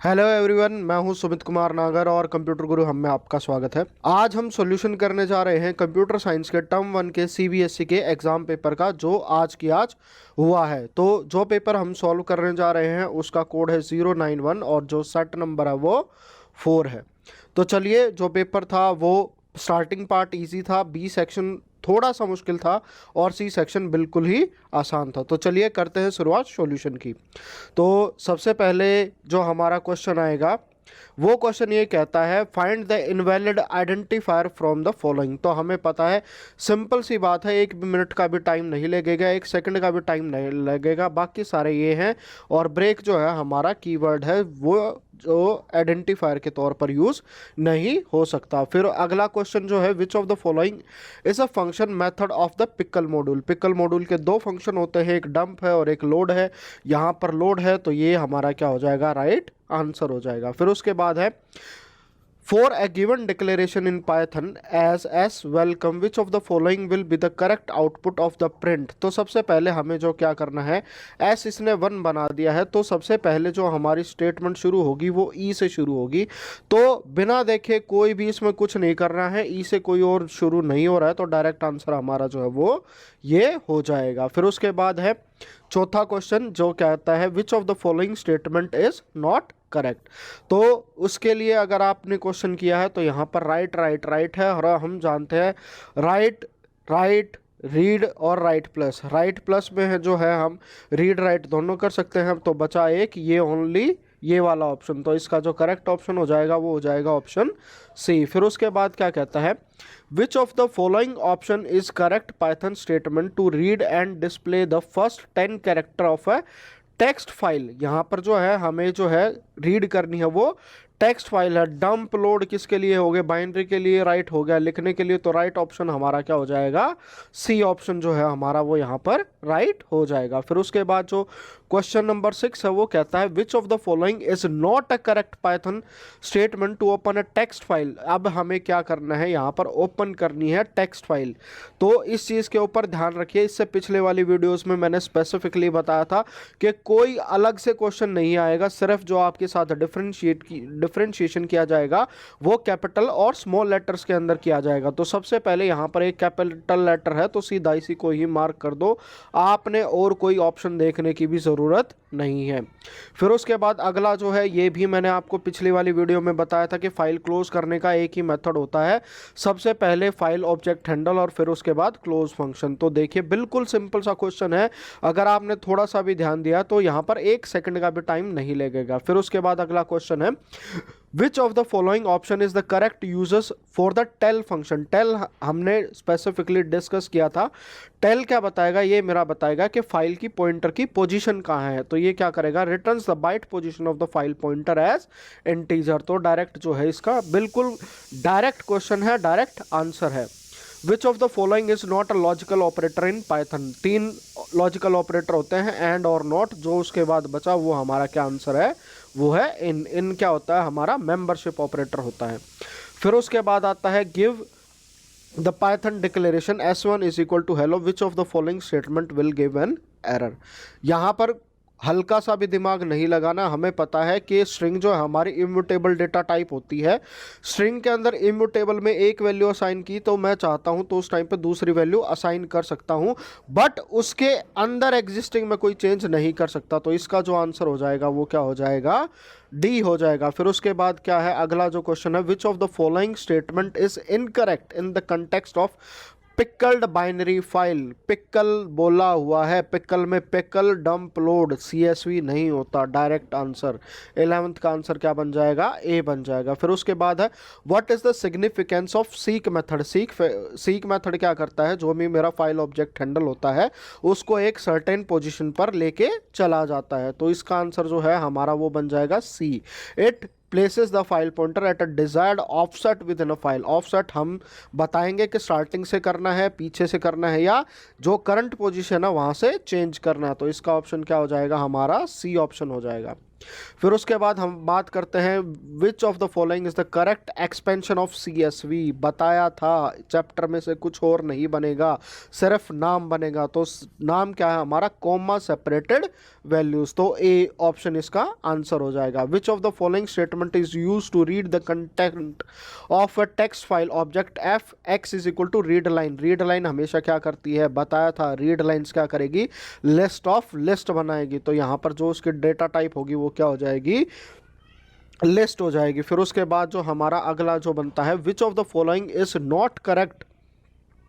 Hello everyone, मैं हूं सुमित कुमार नागर और कंप्यूटर गुरु हम में आपका स्वागत है। आज हम सॉल्यूशन करने जा रहे हैं कंप्यूटर साइंस के टर्म 1 के सीबीएसई के एग्जाम पेपर का, जो आज की आज हुआ है। तो जो पेपर हम सॉल्व करने जा रहे हैं उसका कोड है 091 और जो सेट नंबर है वो 4 है। तो चलिए, जो पेपर था वो स्टार्टिंग पार्ट इजी था, बी सेक्शन थोड़ा सा मुश्किल था और सी सेक्शन बिल्कुल ही आसान था। तो चलिए करते हैं शुरुआत सॉल्यूशन की। तो सबसे पहले जो हमारा क्वेश्चन आएगा वो क्वेश्चन ये कहता है, find the invalid identifier from the following. तो हमें पता है, सिंपल सी बात है, 1 मिनट का भी टाइम नहीं लगेगा, 1 सेकंड का भी टाइम नहीं लगेगा, बाकी सारे ये हैं। और ब्रेक जो है हमारा कीवर्ड है, वो जो आइडेंटिफायर के तौर पर यूज नहीं हो सकता। फिर अगला क्वेश्चन जो है, which of the following is a function method of the pickle module. Pickle module के दो फंक्शन होते हैं, एक डंप है और एक लोड है। यहाँ पर लोड है तो ये हमारा क्या हो जाएगा, राइट आंसर हो जाएगा। फिर उसके बाद है, for a given declaration in Python as s welcome which of the following will be the correct output of the print. तो सबसे पहले हमें जो क्या करना है, एस इसने 1 बना दिया है, तो सबसे पहले जो हमारी स्टेटमेंट शुरू होगी वो ई से शुरू होगी। तो बिना देखे कोई भी इसमें कुछ नहीं करना है, ई से कोई और शुरू नहीं हो रहा है, तो डायरेक्ट आंसर हमारा जो है वो ये हो जाएगा। फिर उसके बाद है चौथा क्वेश्चन जो कहता है, which of the following statement is not correct. तो उसके लिए अगर आपने क्वेश्चन किया है तो यहाँ पर राइट राइट राइट है, और हम जानते हैं राइट राइट रीड और राइट प्लस में है जो है हम रीड राइट दोनों कर सकते हैं। तो बचा एक, ये ओनली ये वाला ऑप्शन। तो इसका जो करेक्ट ऑप्शन हो जाएगा वो हो जाएगा ऑप्शन सी। फिर उसके बाद क्या कहता है, which of the following option is correct Python statement to read and display the first 10 character of a text file. यहाँ पर जो है हमें जो है रीड करनी है वो टेक्स्ट फाइल है। डंप लोड किसके लिए हो गया, बाइनरी के लिए राइट हो गया, लिखने के लिए तो राइट ऑप्शन हमारा क्या हो जाएगा, सी ऑप्शन जो है हमारा वो यहाँ पर राइट हो जाएगा। फिर उसके बाद जो क्वेश्चन नंबर 6 है वो कहता है, which of the following is not a correct Python statement to open a text file. अब हमें क्या करना है, यहाँ पर ओपन करनी है टेक्स्ट फाइल। तो इस चीज़ के ऊपर ध्यान रखिए, इससे पिछले वाली वीडियोस में मैंने स्पेसिफिकली बताया था कि कोई अलग से क्वेश्चन नहीं आएगा, सिर्फ जो आपके साथ डिफरेंशिएशन किया जाएगा वो कैपिटल और स्मॉल लेटर्स के अंदर किया जाएगा। तो सबसे पहले यहाँ पर एक कैपिटल लेटर है, तो सीधा इसी को ही मार्क कर दो, आपने और कोई ऑप्शन देखने की भी ज़रूरत नहीं है। फिर उसके बाद अगला जो है, ये भी मैंने आपको पिछली वाली वीडियो में बताया था कि फाइल क्लोज करने का एक ही मेथड होता है, सबसे पहले फाइल ऑब्जेक्ट हैंडल और फिर उसके बाद क्लोज फंक्शन। तो देखिए बिल्कुल सिंपल सा क्वेश्चन है, अगर आपने थोड़ा सा भी ध्यान दिया तो यहाँ पर 1 सेकंड का भी टाइम नहीं लगेगा। फिर उसके बाद अगला क्वेश्चन है, which of the following option is the correct यूजर्स for the tell function. Tell हमने स्पेसिफिकली डिस्कस किया था। टेल क्या बताएगा, ये मेरा बताएगा कि फाइल की पॉइंटर की पोजीशन कहाँ है। तो ये क्या करेगा, returns the byte position of the file pointer as integer. तो डायरेक्ट जो है इसका बिल्कुल डायरेक्ट क्वेश्चन है, डायरेक्ट आंसर है। Which of the following is not a logical operator in Python. 3 logical operator होते हैं, एंड और नॉट, जो उसके बाद बचा वो हमारा क्या आंसर है, वो है इन क्या होता है हमारा मेंबरशिप ऑपरेटर होता है। फिर उसके बाद आता है, give the Python declaration s1 is equal to hello, which of the following statement will give an error. यहाँ पर हल्का सा भी दिमाग नहीं लगाना, हमें पता है कि स्ट्रिंग जो है हमारी इम्यूटेबल डेटा टाइप होती है। स्ट्रिंग के अंदर इम्यूटेबल में एक वैल्यू असाइन की तो मैं चाहता हूं तो उस टाइम पे दूसरी वैल्यू असाइन कर सकता हूं, बट उसके अंदर एग्जिस्टिंग में कोई चेंज नहीं कर सकता। तो इसका जो आंसर हो जाएगा वो क्या हो जाएगा, डी हो जाएगा। फिर उसके बाद क्या है, अगला जो क्वेश्चन है, which of the following statement is incorrect in the context of pickled binary file. Pickle बोला हुआ है, पिकल में पिकल डंप लोड CSV नहीं होता, डायरेक्ट आंसर 11th का आंसर क्या बन जाएगा, ए बन जाएगा। फिर उसके बाद है, what is the significance of seek method. Seek method क्या करता है, जो भी मेरा फाइल ऑब्जेक्ट हैंडल होता है उसको एक सर्टेन पोजीशन पर लेके चला जाता है। तो इसका आंसर जो है हमारा वो बन जाएगा सी। It places the file pointer at a desired offset with in a file. Offset हम बताएंगे कि स्टार्टिंग से करना है, पीछे से करना है, या जो करंट पोजीशन है वहां से चेंज करना है। तो इसका ऑप्शन क्या हो जाएगा हमारा, सी ऑप्शन हो जाएगा। फिर उसके बाद हम बात करते हैं विच of the following is the correct expansion of CSV। बताया था चैप्टर में से कुछ और नहीं बनेगा, सिर्फ नाम बनेगा। तो नाम क्या है हमारा, कॉमा सेपरेटेड वैल्यूज। तो ए ऑप्शन इसका आंसर हो जाएगा। Which of the following statement is use to read the content of a text file object f x is equal to read line. Read line हमेशा क्या करती है, बताया था रीड लाइन्स क्या करेगी, लिस्ट ऑफ लिस्ट बनाएगी। तो यहाँ पर जो उसकी डेटा टाइप होगी वो क्या हो जाएगी, लिस्ट हो जाएगी। फिर उसके बाद जो हमारा अगला जो बनता है, which of the following is not correct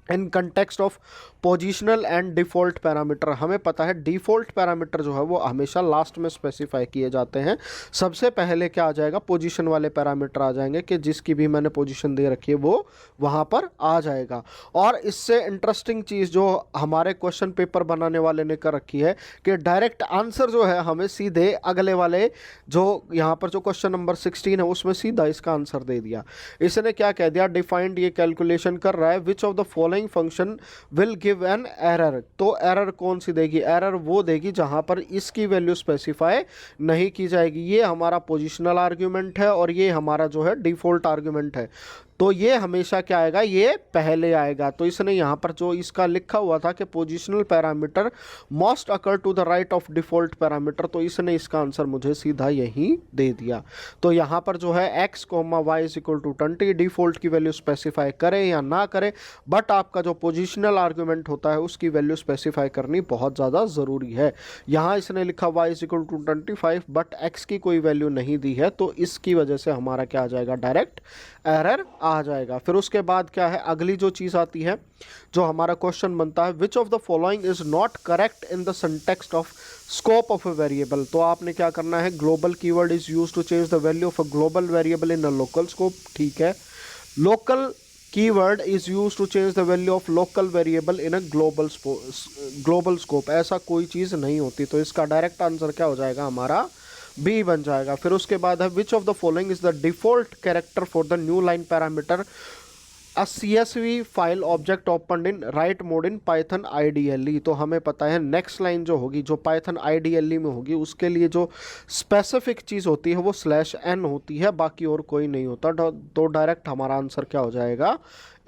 in context of positional and default parameter. हमें पता है डिफ़ॉल्ट पैरामीटर जो है वो हमेशा लास्ट में स्पेसिफाई किए जाते हैं। सबसे पहले क्या आ जाएगा, पोजीशन वाले पैरामीटर आ जाएंगे कि जिसकी भी मैंने पोजीशन दे रखी है वो वहाँ पर आ जाएगा। और इससे इंटरेस्टिंग चीज़ जो हमारे क्वेश्चन पेपर बनाने वाले ने कर रखी है कि डायरेक्ट आंसर जो है हमें सीधे अगले वाले जो यहाँ पर जो क्वेश्चन नंबर 16 है उसमें सीधा इसका आंसर दे दिया। इसने क्या कह दिया, डिफाइंड, ये कैलकुलेशन कर रहा है, which of the following function will give an error. तो एरर कौन सी देगी, एरर वो देगी जहां पर इसकी वैल्यू स्पेसिफाई नहीं की जाएगी। ये हमारा पोजिशनल आर्ग्यूमेंट है और ये हमारा जो है डिफ़ॉल्ट आर्ग्यूमेंट है। तो ये हमेशा क्या आएगा, ये पहले आएगा। तो इसने यहाँ पर जो इसका लिखा हुआ था कि positional parameter must occur to the right of default parameter, तो इसने इसका आंसर मुझे सीधा यही दे दिया। तो यहाँ पर जो है x, y is equal to 20 default की वैल्यू स्पेसिफाई करे या ना करे, बट आपका जो पोजिशनल आर्ग्यूमेंट होता है उसकी वैल्यू स्पेसिफाई करनी बहुत ज़्यादा ज़रूरी है। यहाँ इसने लिखा y is equal to 25 but x की कोई वैल्यू नहीं दी है, तो इसकी वजह से हमारा क्या आ जाएगा, डायरेक्ट एरर आ जाएगा। फिर उसके बाद क्या है, अगली जो चीज़ आती है, जो हमारा क्वेश्चन बनता है, which of the following is not correct in the syntax of scope of a variable. तो आपने क्या करना है, global keyword is use to change the value of a global variable in a local scope. ठीक है, local keyword is use to change the value of local variable in a global scope. ऐसा कोई चीज़ नहीं होती। तो इसका direct answer क्या हो जाएगा, हमारा बी बन जाएगा। फिर उसके बाद है, which of the following is the default character for the new line parameter a CSV file object open in right mode in Python IDLE। तो हमें पता है नेक्स्ट लाइन जो होगी, जो पाइथन IDLE में होगी, उसके लिए जो स्पेसिफिक चीज़ होती है वो /n होती है, बाकी और कोई नहीं होता। तो डायरेक्ट हमारा आंसर क्या हो जाएगा,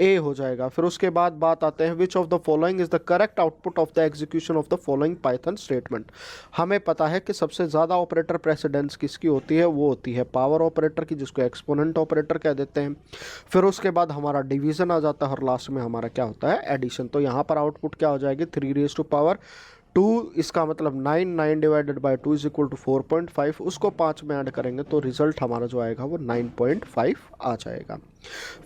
ए हो जाएगा। फिर उसके बाद बात आते हैं, विच of the following is the correct output of the execution of the following Python statement. हमें पता है कि सबसे ज़्यादा ऑपरेटर प्रेसिडेंस किसकी होती है, वो होती है पावर ऑपरेटर की, जिसको एक्सपोनेंट ऑपरेटर कह देते हैं। फिर उसके बाद हमारा डिवीजन आ जाता है और लास्ट में हमारा क्या होता है, एडिशन। तो यहाँ पर आउटपुट क्या हो जाएगी, 3⁻², इसका मतलब 9 divided by 2 is equal to 4.5। उसको 5 में ऐड करेंगे तो रिजल्ट हमारा जो आएगा वो 9.5 आ जाएगा।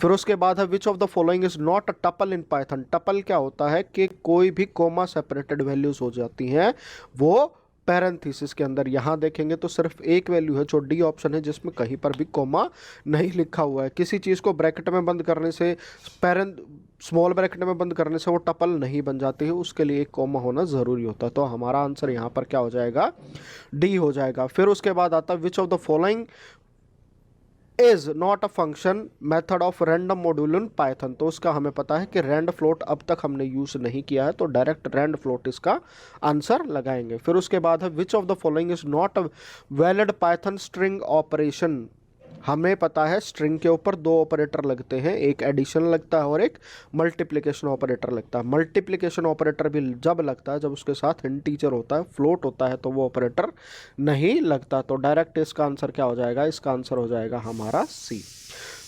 फिर उसके बाद है, which of the following is not a tuple in Python. Tuple क्या होता है कि कोई भी कोमा सेपरेटेड वैल्यूज हो जाती हैं वो पैरेंथेसिस के अंदर। यहाँ देखेंगे तो सिर्फ एक वैल्यू है जो डी ऑप्शन है, जिसमें कहीं पर भी कोमा नहीं लिखा हुआ है। किसी चीज़ को ब्रैकेट में बंद करने से, स्मॉल ब्रैकेट में बंद करने से वो टपल नहीं बन जाती है, उसके लिए एक कोमा होना ज़रूरी होता है। तो हमारा आंसर यहाँ पर क्या हो जाएगा, डी हो जाएगा। फिर उसके बाद आता है, which of the following is not a function method of random module in Python. तो उसका हमें पता है कि रैंड फ्लोट अब तक हमने यूज नहीं किया है, तो डायरेक्ट रैंड फ्लोट इसका आंसर लगाएंगे। फिर उसके बाद है, which of the following is not a valid Python string operation. हमें पता है स्ट्रिंग के ऊपर 2 ऑपरेटर लगते हैं, एक एडिशन लगता है और एक मल्टीप्लिकेशन ऑपरेटर लगता है। मल्टीप्लिकेशन ऑपरेटर भी जब लगता है जब उसके साथ इंटीजर होता है, फ्लोट होता है, तो वो ऑपरेटर नहीं लगता। तो डायरेक्ट इसका आंसर क्या हो जाएगा, इसका आंसर हो जाएगा हमारा सी।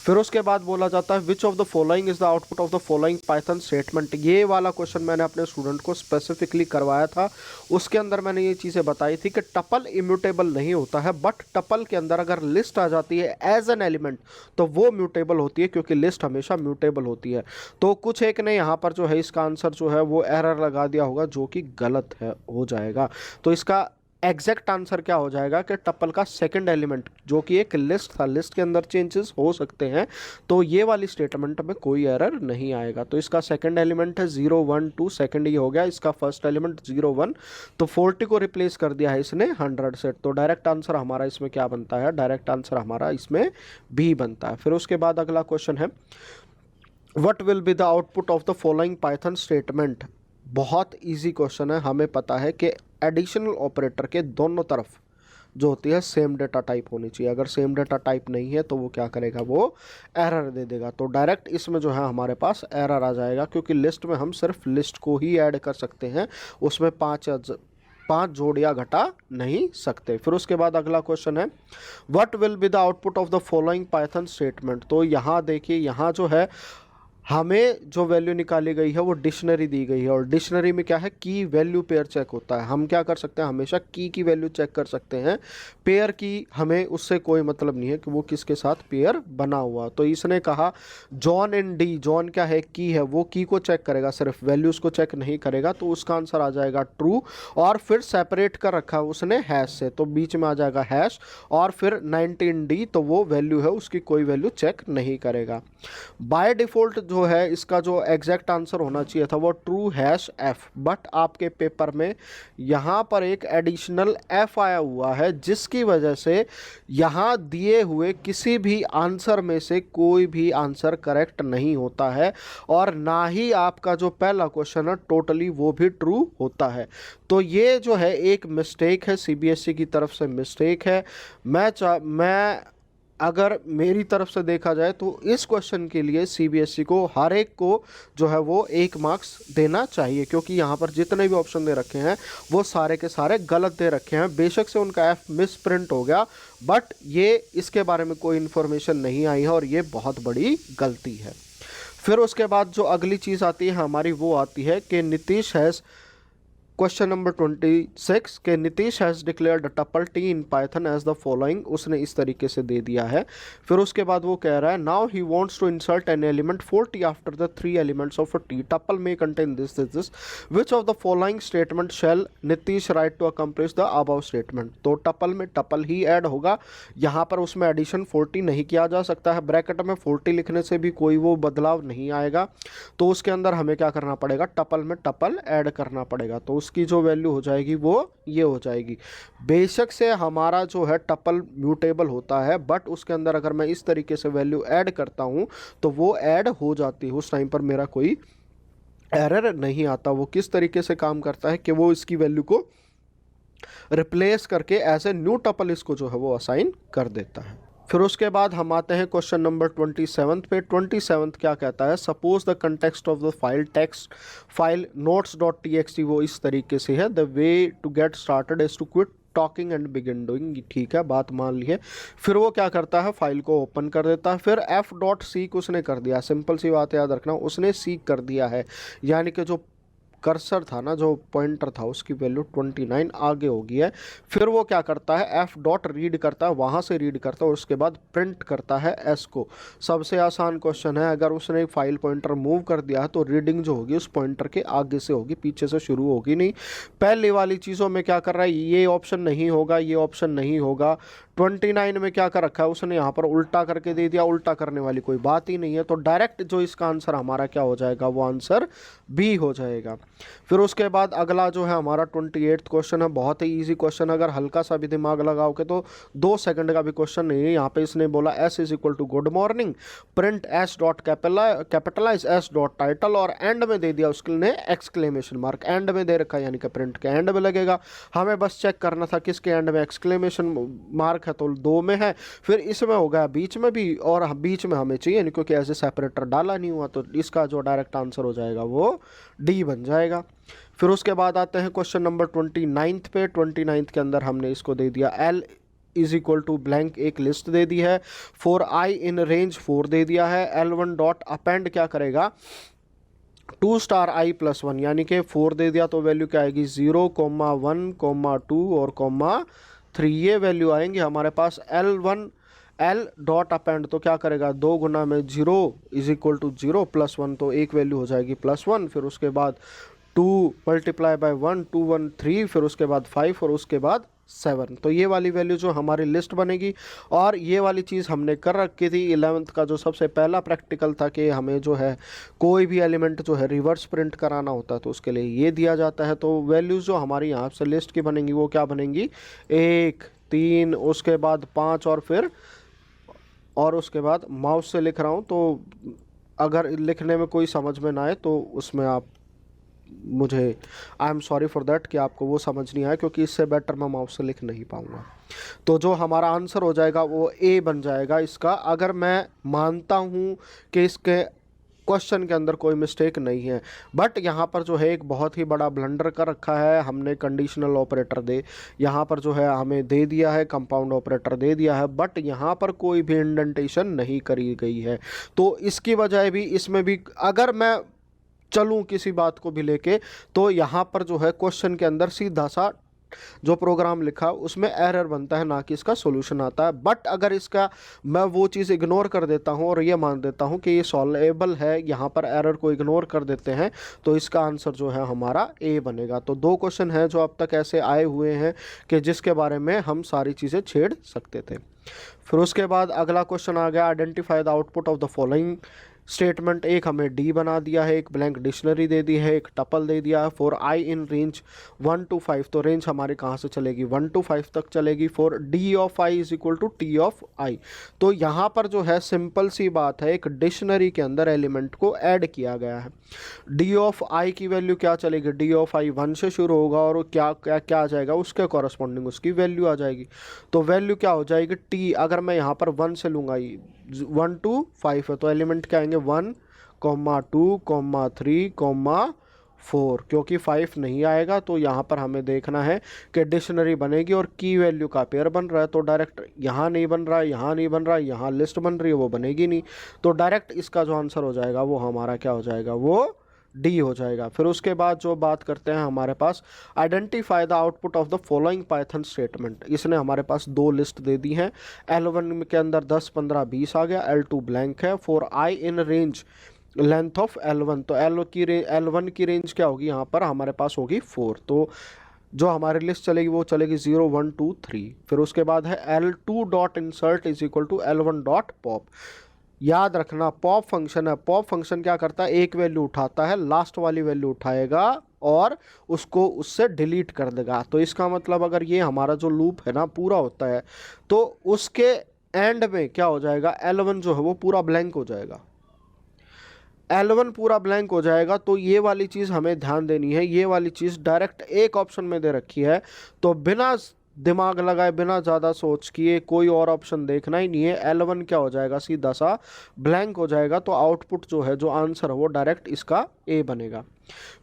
फिर उसके बाद बोला जाता है, which of the following is the output of the following Python statement. ये वाला क्वेश्चन मैंने अपने स्टूडेंट को स्पेसिफिकली करवाया था। उसके अंदर मैंने ये चीज़ें बताई थी कि टपल इम्यूटेबल नहीं होता है, बट टपल के अंदर अगर लिस्ट आ जाती है एज एन एलिमेंट तो वो म्यूटेबल होती है, क्योंकि लिस्ट हमेशा म्यूटेबल होती है। तो कुछ एक ने यहाँ पर जो है इसका आंसर जो है वो एरर लगा दिया होगा, जो कि गलत है, हो जाएगा। तो इसका एग्जैक्ट आंसर क्या हो जाएगा कि टपल का सेकंड एलिमेंट, जो कि एक लिस्ट था, लिस्ट के अंदर चेंजेस हो सकते हैं, तो ये वाली स्टेटमेंट में कोई एरर नहीं आएगा। तो इसका सेकंड एलिमेंट है 0 1 2, सेकंड ये हो गया, इसका फर्स्ट एलिमेंट 0 1, तो 40 को रिप्लेस कर दिया है इसने 100 से। तो डायरेक्ट आंसर हमारा इसमें क्या बनता है, डायरेक्ट आंसर हमारा इसमें बी बनता है। फिर उसके बाद अगला क्वेश्चन है, what will be the output of the following Python statement. बहुत ईजी क्वेश्चन है। हमें पता है कि एडिशनल ऑपरेटर के दोनों तरफ जो होती है सेम डेटा टाइप होनी चाहिए। अगर सेम डेटा टाइप नहीं है तो वो क्या करेगा, वो एरर दे देगा। तो डायरेक्ट इसमें जो है हमारे पास एरर आ जाएगा, क्योंकि लिस्ट में हम सिर्फ लिस्ट को ही ऐड कर सकते हैं, उसमें पांच जोड़ या घटा नहीं सकते। फिर उसके बाद अगला क्वेश्चन है, what will be the output of the following Python statement. तो यहाँ देखिए, यहाँ जो है हमें जो वैल्यू निकाली गई है वो डिक्शनरी दी गई है, और डिक्शनरी में क्या है, की वैल्यू पेयर चेक होता है। हम क्या कर सकते हैं, हमेशा की वैल्यू चेक कर सकते हैं, पेयर की हमें उससे कोई मतलब नहीं है कि वो किसके साथ पेयर बना हुआ। तो इसने कहा जॉन इन डी, जॉन क्या है, की है, वो की को चेक करेगा, सिर्फ वैल्यूज़ को चेक नहीं करेगा, तो उसका आंसर आ जाएगा ट्रू। और फिर सेपरेट कर रखा है उसने हैश से, तो बीच में आ जाएगा हैश, और फिर 19D, तो वो वैल्यू है उसकी कोई वैल्यू चेक नहीं करेगा। बाय डिफ़ॉल्ट जो है इसका जो एग्जैक्ट आंसर होना चाहिए था वो ट्रू हैश एफ, बट आपके पेपर में यहाँ पर एक एडिशनल एफ आया हुआ है, जिसकी वजह से यहाँ दिए हुए किसी भी आंसर में से कोई भी आंसर करेक्ट नहीं होता है, और ना ही आपका जो पहला क्वेश्चन है टोटली वो भी ट्रू होता है। तो ये जो है एक मिस्टेक है, सीबीएसई की तरफ से मिस्टेक है। मैं अगर मेरी तरफ से देखा जाए तो इस क्वेश्चन के लिए सीबीएसई को हर एक को जो है वो 1 मार्क्स देना चाहिए, क्योंकि यहाँ पर जितने भी ऑप्शन दे रखे हैं वो सारे के सारे गलत दे रखे हैं। बेशक से उनका एफ मिस प्रिंट हो गया, बट ये इसके बारे में कोई इन्फॉर्मेशन नहीं आई है, और ये बहुत बड़ी गलती है। फिर उसके बाद जो अगली चीज़ आती है हमारी, वो आती है कि नीतीश हैज़, क्वेश्चन नंबर 26 के Nitish has declared tuple t in Python as the following, उसने इस तरीके से दे दिया है। फिर उसके बाद वो कह रहा है now he wants to insert an element 40 after the 3 elements of a T, tuple में contain this which of the following statement shall Nitish write to accomplish the above statement. तो टपल में टपल ही ऐड होगा, यहाँ पर उसमें addition 40 नहीं किया जा सकता है, ब्रैकेट में 40 लिखने से भी कोई वो बदलाव नहीं आएगा, तो उसके अंदर हमें क्या करना पड़ेगा, टपल में टपल ऐड करना पड़ेगा। तो उसकी जो वैल्यू हो जाएगी वो ये हो जाएगी। बेशक से हमारा जो है टपल म्यूटेबल होता है, बट उसके अंदर अगर मैं इस तरीके से वैल्यू ऐड करता हूं तो वो ऐड हो जाती है, उस टाइम पर मेरा कोई एरर नहीं आता। वो किस तरीके से काम करता है कि वो इसकी वैल्यू को रिप्लेस करके एज ए न्यू टपल इसको जो है वो असाइन कर देता है। फिर उसके बाद हम आते हैं क्वेश्चन नंबर 27 पे। 27 क्या कहता है, suppose the context of the file text file notes.txt, वो इस तरीके से है, the way to get started is to quit talking and begin doing. ठीक है, बात मान ली है। फिर वो क्या करता है, फाइल को ओपन कर देता है, फिर f.seek उसने कर दिया, सिंपल सी बात याद रखना, उसने सीक कर दिया है, यानी कि जो कर्सर था ना, जो पॉइंटर था, उसकी वैल्यू 29 आगे हो गई है। फिर वो क्या करता है, एफ डॉट रीड करता है, वहाँ से रीड करता है, और उसके बाद प्रिंट करता है एस को। सबसे आसान क्वेश्चन है, अगर उसने फाइल पॉइंटर मूव कर दिया है तो रीडिंग जो होगी उस पॉइंटर के आगे से होगी, पीछे से शुरू होगी नहीं। पहले वाली चीज़ों में क्या कर रहा है, ये ऑप्शन नहीं होगा, ये ऑप्शन नहीं होगा। 29 में क्या कर रखा है उसने, यहाँ पर उल्टा करके दे दिया, उल्टा करने वाली कोई बात ही नहीं है, तो डायरेक्ट जो इसका आंसर हमारा क्या हो जाएगा, वो आंसर बी हो जाएगा। फिर उसके बाद अगला जो है हमारा 28 क्वेश्चन है, बहुत ही इजी क्वेश्चन, अगर हल्का सा भी दिमाग लगाओगे तो 2 सेकंड का भी क्वेश्चन नहीं है। यहाँ पे इसने बोला s is equal to good morning, print s dot capitalize s dot title, और एंड में दे दिया उसने एक्सक्लेमेशन मार्क, एंड में दे रखा है, यानी कि प्रिंट के एंड में लगेगा। हमें बस चेक करना था किसके एंड में एक्सक्लेमेशन मार्क है, तो 2 में है, फिर इसमें हो गया बीच में भी, और बीच में हमें चाहिए नहीं क्योंकि ऐसे सेपरेटर डाला नहीं हुआ, तो इसका जो डायरेक्ट आंसर हो जाएगा वो डी बन जाएगा। फिर उसके बाद आते हैं क्वेश्चन नंबर 29 पे। 29 के अंदर हमने इसको दे दिया l is equal to blank, एक लिस्ट दे दी है, फॉर आई इन रेंज 4 दे दिया है, L1 डॉट अपेंड क्या करेगा 2 स्टार i प्लस 1, यानी कि 4 दे दिया तो वैल्यू क्या आएगी 0, 1, 2 और 3, ये वैल्यू आएंगे हमारे पास। L डॉट अपेंड तो क्या करेगा 2 गुना में 0 इज इक्वल टू 0 प्लस 1, तो एक वैल्यू हो जाएगी +1। फिर उसके बाद 2 मल्टीप्लाई बाय 1, 2 1 3, फिर उसके बाद 5 और उसके बाद 7। तो ये वाली वैल्यू जो हमारी लिस्ट बनेगी। और ये वाली चीज़ हमने कर रखी थी 11th का जो सबसे पहला प्रैक्टिकल था कि हमें जो है कोई भी एलिमेंट जो है रिवर्स प्रिंट कराना होता है, तो उसके लिए ये दिया जाता है। तो वैल्यूज़ जो हमारी यहाँ से लिस्ट की बनेंगी वो क्या बनेंगी 1, 3, उसके बाद 5 और उसके बाद माउस से लिख रहा हूँ, तो अगर लिखने में कोई समझ में ना आए तो उसमें आप मुझे I am sorry for that कि आपको वो समझ नहीं आया, क्योंकि इससे बेटर मैं माउस से लिख नहीं पाऊँगा। तो जो हमारा आंसर हो जाएगा वो ए बन जाएगा इसका, अगर मैं मानता हूँ कि इसके क्वेश्चन के अंदर कोई मिस्टेक नहीं है। बट यहाँ पर जो है एक बहुत ही बड़ा ब्लंडर कर रखा है हमने, कंडीशनल ऑपरेटर दे यहाँ पर जो है हमें दे दिया है, कंपाउंड ऑपरेटर दे दिया है, बट यहाँ पर कोई भी इंडेंटेशन नहीं करी गई है। तो इसकी वजह भी इसमें भी अगर मैं चलूँ किसी बात को भी लेके, तो यहाँ पर जो है क्वेश्चन के अंदर सीधा सा जो प्रोग्राम लिखा उसमें एरर बनता है, ना कि इसका सॉल्यूशन आता है। बट अगर इसका मैं वो चीज़ इग्नोर कर देता हूँ और ये मान देता हूँ कि ये सॉल्वेबल है, यहाँ पर एरर को इग्नोर कर देते हैं, तो इसका आंसर जो है हमारा ए बनेगा। तो दो क्वेश्चन हैं जो अब तक ऐसे आए हुए हैं कि जिसके बारे में हम सारी चीज़ें छेड़ सकते थे। फिर उसके बाद अगला क्वेश्चन आ गया, identify the output of the following statement. एक हमें डी बना दिया है, एक ब्लैंक डिक्शनरी दे दी है, एक टपल दे दिया है। For I in range 1 to 5, तो रेंज हमारी कहाँ से चलेगी, 1 to 5 तक चलेगी। For D of I is equal to T of I, तो यहाँ पर जो है सिंपल सी बात है, एक डिक्शनरी के अंदर एलिमेंट को ऐड किया गया है। डी ऑफ आई की वैल्यू क्या चलेगी, डी ऑफ आई 1 से शुरू होगा और क्या क्या क्या आ जाएगा, उसके कॉरस्पॉन्डिंग उसकी वैल्यू आ जाएगी। तो वैल्यू क्या हो जाएगी टी, अगर मैं यहाँ पर 1 से लूँगा, 1 to 5 है, तो एलिमेंट क्या आएंगे 1, 2, 3, 4, क्योंकि 5 नहीं आएगा। तो यहाँ पर हमें देखना है कि डिक्शनरी बनेगी और की वैल्यू का पेयर बन रहा है, तो डायरेक्ट यहाँ नहीं बन रहा है, यहाँ नहीं बन रहा है, यहाँ लिस्ट बन रही है, वो बनेगी नहीं। तो डायरेक्ट इसका जो आंसर हो जाएगा वो हमारा क्या हो जाएगा, वो डी हो जाएगा। फिर उसके बाद जो बात करते हैं हमारे पास, identify the output of the following Python statement. इसने हमारे पास दो लिस्ट दे दी हैं, L1 के अंदर 10, 15, 20 आ गया, L2 ब्लैंक है। For I in range length of L1, तो L1 की रेंज क्या होगी, यहाँ पर हमारे पास होगी 4। तो जो हमारी लिस्ट चलेगी वो चलेगी 0, 1, 2, 3। फिर उसके बाद है L2 dot insert is equal to L1 dot pop. याद रखना पॉप फंक्शन है, पॉप फंक्शन क्या करता है, एक वैल्यू उठाता है, लास्ट वाली वैल्यू उठाएगा और उसको उससे डिलीट कर देगा। तो इसका मतलब अगर ये हमारा जो लूप है ना पूरा होता है, तो उसके एंड में क्या हो जाएगा, L1 जो है वो पूरा ब्लैंक हो जाएगा, L1 पूरा ब्लैंक हो जाएगा। तो ये वाली चीज़ हमें ध्यान देनी है, ये वाली चीज़ डायरेक्ट एक ऑप्शन में दे रखी है, तो बिना दिमाग लगाए, बिना ज़्यादा सोच किए, कोई और ऑप्शन देखना ही नहीं है, L1 क्या हो जाएगा, सीधा सा ब्लैंक हो जाएगा। तो आउटपुट जो है, जो आंसर है वो डायरेक्ट इसका ए बनेगा।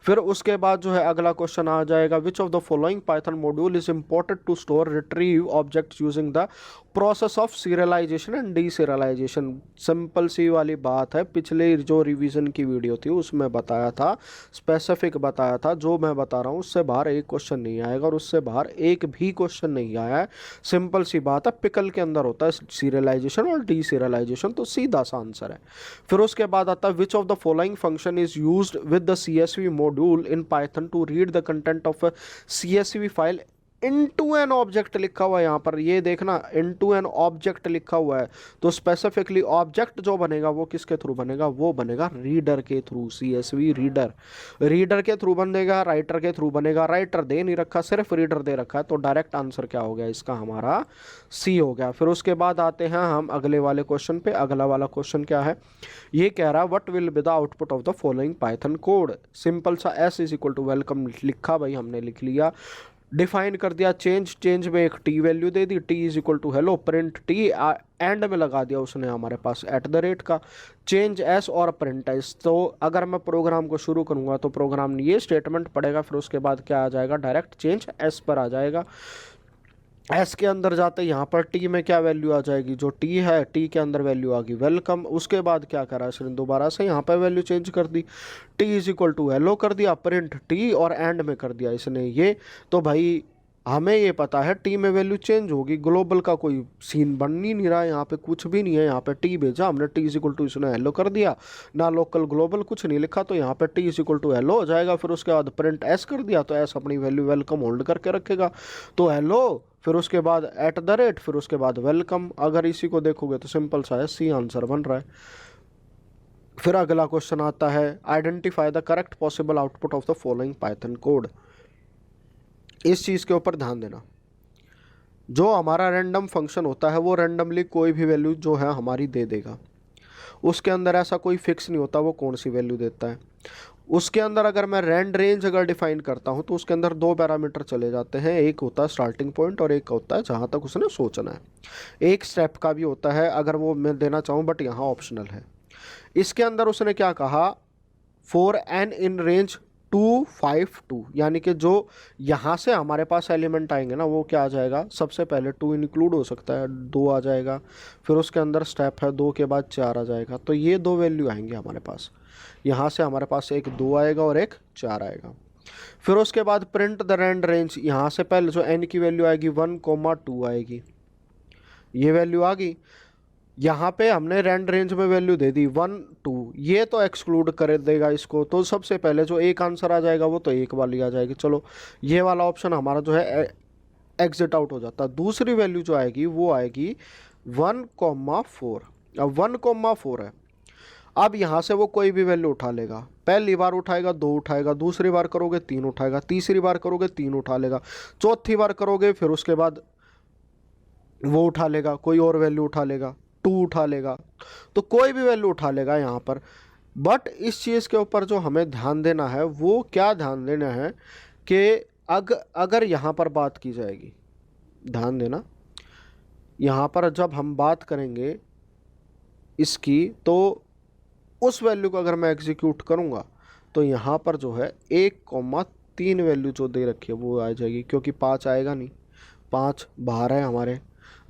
फिर उसके बाद जो है अगला क्वेश्चन आ जाएगा, which of the following Python module is important to store retrieve object using the process of serialization and deserialization. Simple सी वाली बात है, पिछले जो रिवीजन की वीडियो थी उसमें बताया था, स्पेसिफिक बताया था, जो मैं बता रहा हूँ उससे बाहर एक क्वेश्चन नहीं आएगा और उससे बाहर एक भी क्वेश्चन नहीं आया है। सिंपल सी बात है, पिकल के अंदर होता है सीरियलाइजेशन और डी सीरियलाइजेशन, तो सीधा सा आंसर है। फिर उसके बाद आता है, which of the following function is used with the CSV module in Python to read the content of CSV file into an object लिखा हुआ है। यहाँ पर ये देखना, इनटू एन ऑब्जेक्ट लिखा हुआ है, तो स्पेसिफिकली ऑब्जेक्ट जो बनेगा वो किसके थ्रू बनेगा, वो बनेगा रीडर के थ्रू। CSV रीडर के थ्रू बनेगा, राइटर के थ्रू बनेगा, राइटर दे नहीं रखा, सिर्फ रीडर दे रखा है। तो डायरेक्ट आंसर क्या हो गया इसका, हमारा सी हो गया। फिर उसके बाद आते हैं हम अगले वाले क्वेश्चन पे। अगला वाला क्वेश्चन क्या है, ये कह रहा है, what will be the output of the following Python code. Simple सा S is equal to welcome लिखा, भाई हमने लिख लिया। डिफाइन कर दिया चेंज में एक टी वैल्यू दे दी, T is equal to hello print t, end में लगा दिया उसने हमारे पास @ का, चेंज एस और प्रिंट एस। तो अगर मैं प्रोग्राम को शुरू करूंगा तो प्रोग्राम ये स्टेटमेंट पढ़ेगा, फिर उसके बाद क्या आ जाएगा, डायरेक्ट चेंज एस पर आ जाएगा। एस के अंदर जाते यहाँ पर टी में क्या वैल्यू आ जाएगी, जो टी है टी के अंदर वैल्यू आ गई वेलकम। उसके बाद क्या करा इसने, दोबारा से यहाँ पर वैल्यू चेंज कर दी, T is equal to hello कर दिया, प्रिंट टी और एंड में कर दिया इसने ये। तो भाई हमें ये पता है टी में वैल्यू चेंज होगी, ग्लोबल का कोई सीन बन ही नहीं रहा है, यहाँ पे कुछ भी नहीं है। यहाँ पे टी भेजा हमने, टी इज इक्वल टू इसने हेलो कर दिया, ना लोकल ग्लोबल कुछ नहीं लिखा, तो यहाँ पे t is equal to hello हो जाएगा। फिर उसके बाद प्रिंट एस कर दिया, तो एस अपनी वैल्यू वेलकम होल्ड करके रखेगा, तो हेलो, फिर उसके बाद @ फिर उसके बाद वेलकम। अगर इसी को देखोगे तो सिंपल सा है, सी आंसर बन रहा है। फिर अगला क्वेश्चन आता है, identify the correct possible output of the following Python code. इस चीज़ के ऊपर ध्यान देना, जो हमारा रैंडम फंक्शन होता है वो रैंडमली कोई भी वैल्यू जो है हमारी दे देगा, उसके अंदर ऐसा कोई फिक्स नहीं होता वो कौन सी वैल्यू देता है। उसके अंदर अगर मैं रैंड रेंज अगर डिफाइन करता हूँ तो उसके अंदर दो पैरामीटर चले जाते हैं, एक होता है स्टार्टिंग पॉइंट और एक होता है जहाँ तक उसने सोचना है। एक स्टेप का भी होता है अगर वो मैं देना चाहूँ, बट यहाँ ऑप्शनल है। इसके अंदर उसने क्या कहा, फॉर एन इन रेंज 2 5 2, यानी कि जो यहाँ से हमारे पास एलिमेंट आएंगे ना वो क्या आ जाएगा, सबसे पहले 2 इंक्लूड हो सकता है, 2 आ जाएगा, फिर उसके अंदर स्टेप है 2 के बाद 4 आ जाएगा। तो ये दो वैल्यू आएंगे हमारे पास, यहाँ से हमारे पास एक 2 आएगा और एक 4 आएगा। फिर उसके बाद प्रिंट द रैंड रेंज, यहाँ से पहले जो एन की वैल्यू आएगी 1 2 आएगी, ये वैल्यू आ गई। यहाँ पे हमने रैंड रेंज में वैल्यू दे दी 1 2, ये तो एक्सक्लूड कर देगा इसको, तो सबसे पहले जो एक आंसर आ जाएगा वो तो एक वाली आ जाएगी। चलो ये वाला ऑप्शन हमारा जो है एग्जिट आउट हो जाता है। दूसरी वैल्यू जो आएगी वो आएगी 1 4। अब 1 4 है, अब यहाँ से वो कोई भी वैल्यू उठा लेगा। पहली बार उठाएगा 2 उठाएगा, दूसरी बार करोगे 3 उठाएगा, तीसरी बार करोगे 3 उठा लेगा, चौथी बार करोगे फिर उसके बाद वो उठा लेगा, कोई और वैल्यू उठा लेगा, 2 उठा लेगा, तो कोई भी वैल्यू उठा लेगा यहाँ पर। बट इस चीज़ के ऊपर जो हमें ध्यान देना है वो क्या ध्यान देना है कि अगर यहाँ पर बात की जाएगी, ध्यान देना, यहाँ पर जब हम बात करेंगे इसकी, तो उस वैल्यू को अगर मैं एग्जीक्यूट करूँगा तो यहाँ पर जो है 1 3 वैल्यू जो दे रखी है वो आ जाएगी, क्योंकि 5 आएगा नहीं, 5 बाहर है हमारे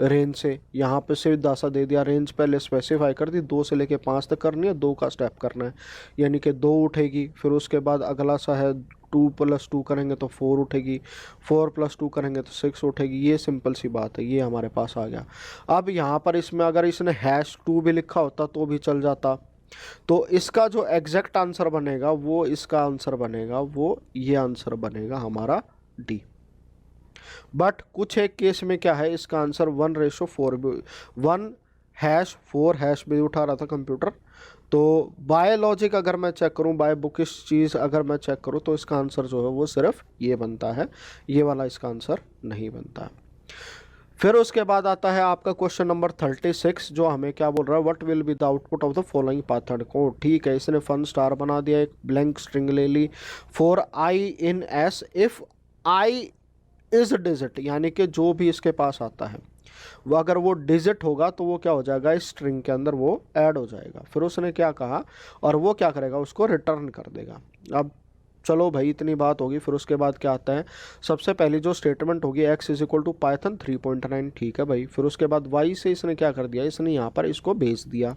रेंज से। यहाँ पे सिर्फ दासा दे दिया, रेंज पहले स्पेसिफाई कर दी, 2 से लेके 5 तक करनी है, 2 का स्टेप करना है, यानी कि 2 उठेगी। फिर उसके बाद अगला सा है 2 + 2 करेंगे तो 4 उठेगी, 4 + 2 करेंगे तो 6 उठेगी। ये सिंपल सी बात है, ये हमारे पास आ गया। अब यहाँ पर इसमें अगर इसने #2 भी लिखा होता तो भी चल जाता। तो इसका जो एग्जैक्ट आंसर बनेगा वो इसका आंसर बनेगा, वो ये आंसर बनेगा हमारा डी। बट कुछ एक केस में क्या है, इसका आंसर 1:4 भी, 1#4# भी उठा रहा था कंप्यूटर। तो बाय लॉजिक अगर मैं चेक करूं, बाय बुकिश चीज़ अगर मैं चेक करूं, तो इसका आंसर जो है वो सिर्फ ये बनता है, ये वाला इसका आंसर नहीं बनता है। फिर उसके बाद आता है आपका क्वेश्चन नंबर 36, जो हमें क्या बोल रहा है, what will be the output of the following Python code. ठीक है, इसने फन स्टार बना दिया, एक ब्लैंक स्ट्रिंग ले ली, for I in S if I is digit, यानी कि जो भी इसके पास आता है वो अगर वो डिजिट होगा तो वो क्या हो जाएगा, इस स्ट्रिंग के अंदर वो ऐड हो जाएगा। फिर उसने क्या कहा, और वो क्या करेगा, उसको रिटर्न कर देगा। अब चलो भाई इतनी बात होगी। फिर उसके बाद क्या आता है, सबसे पहली जो स्टेटमेंट होगी x = पाइथन 3.9, ठीक है भाई। फिर उसके बाद y से इसने क्या कर दिया, इसने यहाँ पर इसको भेज दिया,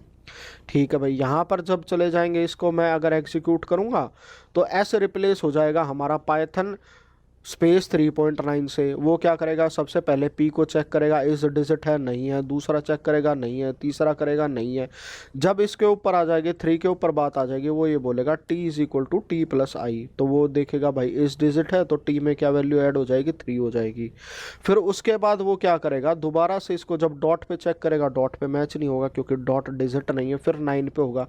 ठीक है भाई। यहाँ पर जब चले जाएंगे, इसको मैं अगर एग्जीक्यूट करूँगा तो ऐसे रिप्लेस हो जाएगा हमारा पाइथन स्पेस 3.9 से। वो क्या करेगा, सबसे पहले p को चेक करेगा, इस डिजिट है नहीं है, दूसरा चेक करेगा नहीं है, तीसरा करेगा नहीं है। जब इसके ऊपर आ जाएगी, 3 के ऊपर बात आ जाएगी, वो ये बोलेगा t = t + i, तो वो देखेगा भाई इस डिजिट है तो t में क्या वैल्यू ऐड हो जाएगी, 3 हो जाएगी। फिर उसके बाद वो क्या करेगा, दोबारा से इसको जब डॉट पे चेक करेगा, डॉट पे मैच नहीं होगा क्योंकि डॉट डिजिट नहीं है, फिर 9 पे होगा,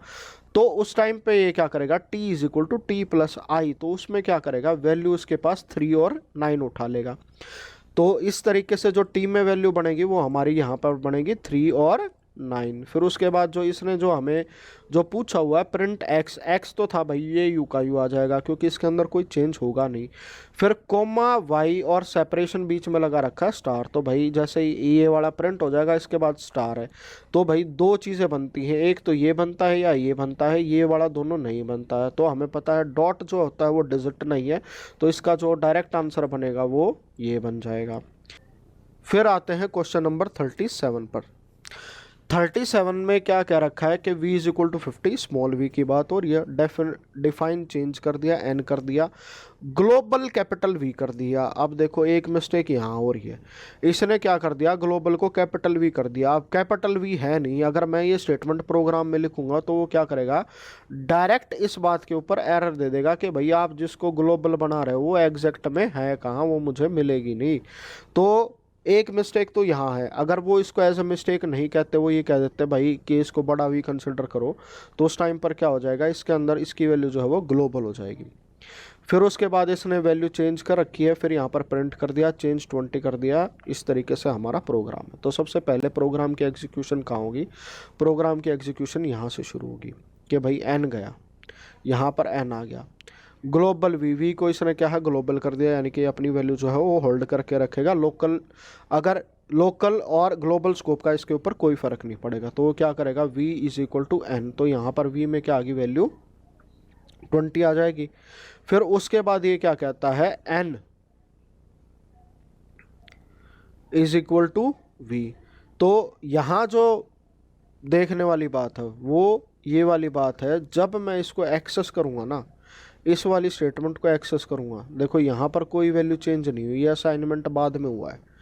तो उस टाइम पे ये क्या करेगा, t = t + i, तो उसमें क्या करेगा, वैल्यू उसके पास 3 और 9 उठा लेगा। तो इस तरीके से जो t में वैल्यू बनेगी वो हमारी यहाँ पर बनेगी 3 और 9। फिर उसके बाद जो इसने जो हमें जो पूछा हुआ है प्रिंट x तो था भाई, ये u का u आ जाएगा क्योंकि इसके अंदर कोई चेंज होगा नहीं। फिर कोमा y और सेपरेशन बीच में लगा रखा है स्टार, तो भाई जैसे ही ये वाला प्रिंट हो जाएगा, इसके बाद स्टार है, तो भाई दो चीज़ें बनती हैं, एक तो ये बनता है या ये बनता है, ये वाला दोनों नहीं बनता है। तो हमें पता है डॉट जो होता है वो डिजिट नहीं है, तो इसका जो डायरेक्ट आंसर बनेगा वो ये बन जाएगा। फिर आते हैं क्वेश्चन नंबर 37 पर। 37 में क्या कह रखा है कि v = 50, स्मॉल v की बात, और यह डिफाइन चेंज कर दिया, n कर दिया, ग्लोबल कैपिटल v कर दिया। अब देखो एक मिस्टेक यहाँ हो रही है, इसने क्या कर दिया, ग्लोबल को कैपिटल v कर दिया। अब कैपिटल v है नहीं, अगर मैं ये स्टेटमेंट प्रोग्राम में लिखूंगा तो वो क्या करेगा, डायरेक्ट इस बात के ऊपर एरर दे देगा कि भैया आप जिसको ग्लोबल बना रहे हो वो एग्जैक्ट में है कहाँ, वो मुझे मिलेगी नहीं। तो एक मिस्टेक तो यहाँ है, अगर वो इसको एज अ मिस्टेक नहीं कहते, वो ये कह देते भाई कि इसको बड़ा भी कंसिडर करो, तो उस टाइम पर क्या हो जाएगा, इसके अंदर इसकी वैल्यू जो है वो ग्लोबल हो जाएगी। फिर उसके बाद इसने वैल्यू चेंज कर रखी है, फिर यहाँ पर प्रिंट कर दिया, चेंज 20 कर दिया। इस तरीके से हमारा प्रोग्राम है। तो सबसे पहले प्रोग्राम की एग्जीक्यूशन कहाँ होगी, प्रोग्राम की एग्जीक्यूशन यहाँ से शुरू होगी कि भाई n गया, यहाँ पर एन आ गया। ग्लोबल वी को इसने क्या है ग्लोबल कर दिया, यानी कि अपनी वैल्यू जो है वो होल्ड करके रखेगा। लोकल, अगर लोकल और ग्लोबल स्कोप का इसके ऊपर कोई फ़र्क नहीं पड़ेगा, तो वो क्या करेगा v is equal to n. तो यहाँ पर v में क्या आ गई वैल्यू 20 आ जाएगी। फिर उसके बाद ये क्या कहता है n is equal to v। तो यहाँ जो देखने वाली बात है वो ये वाली बात है, जब मैं इसको एक्सेस करूँगा ना, इस वाली स्टेटमेंट को एक्सेस करूँगा, देखो यहाँ पर कोई वैल्यू चेंज नहीं हुई है, असाइनमेंट बाद में हुआ है।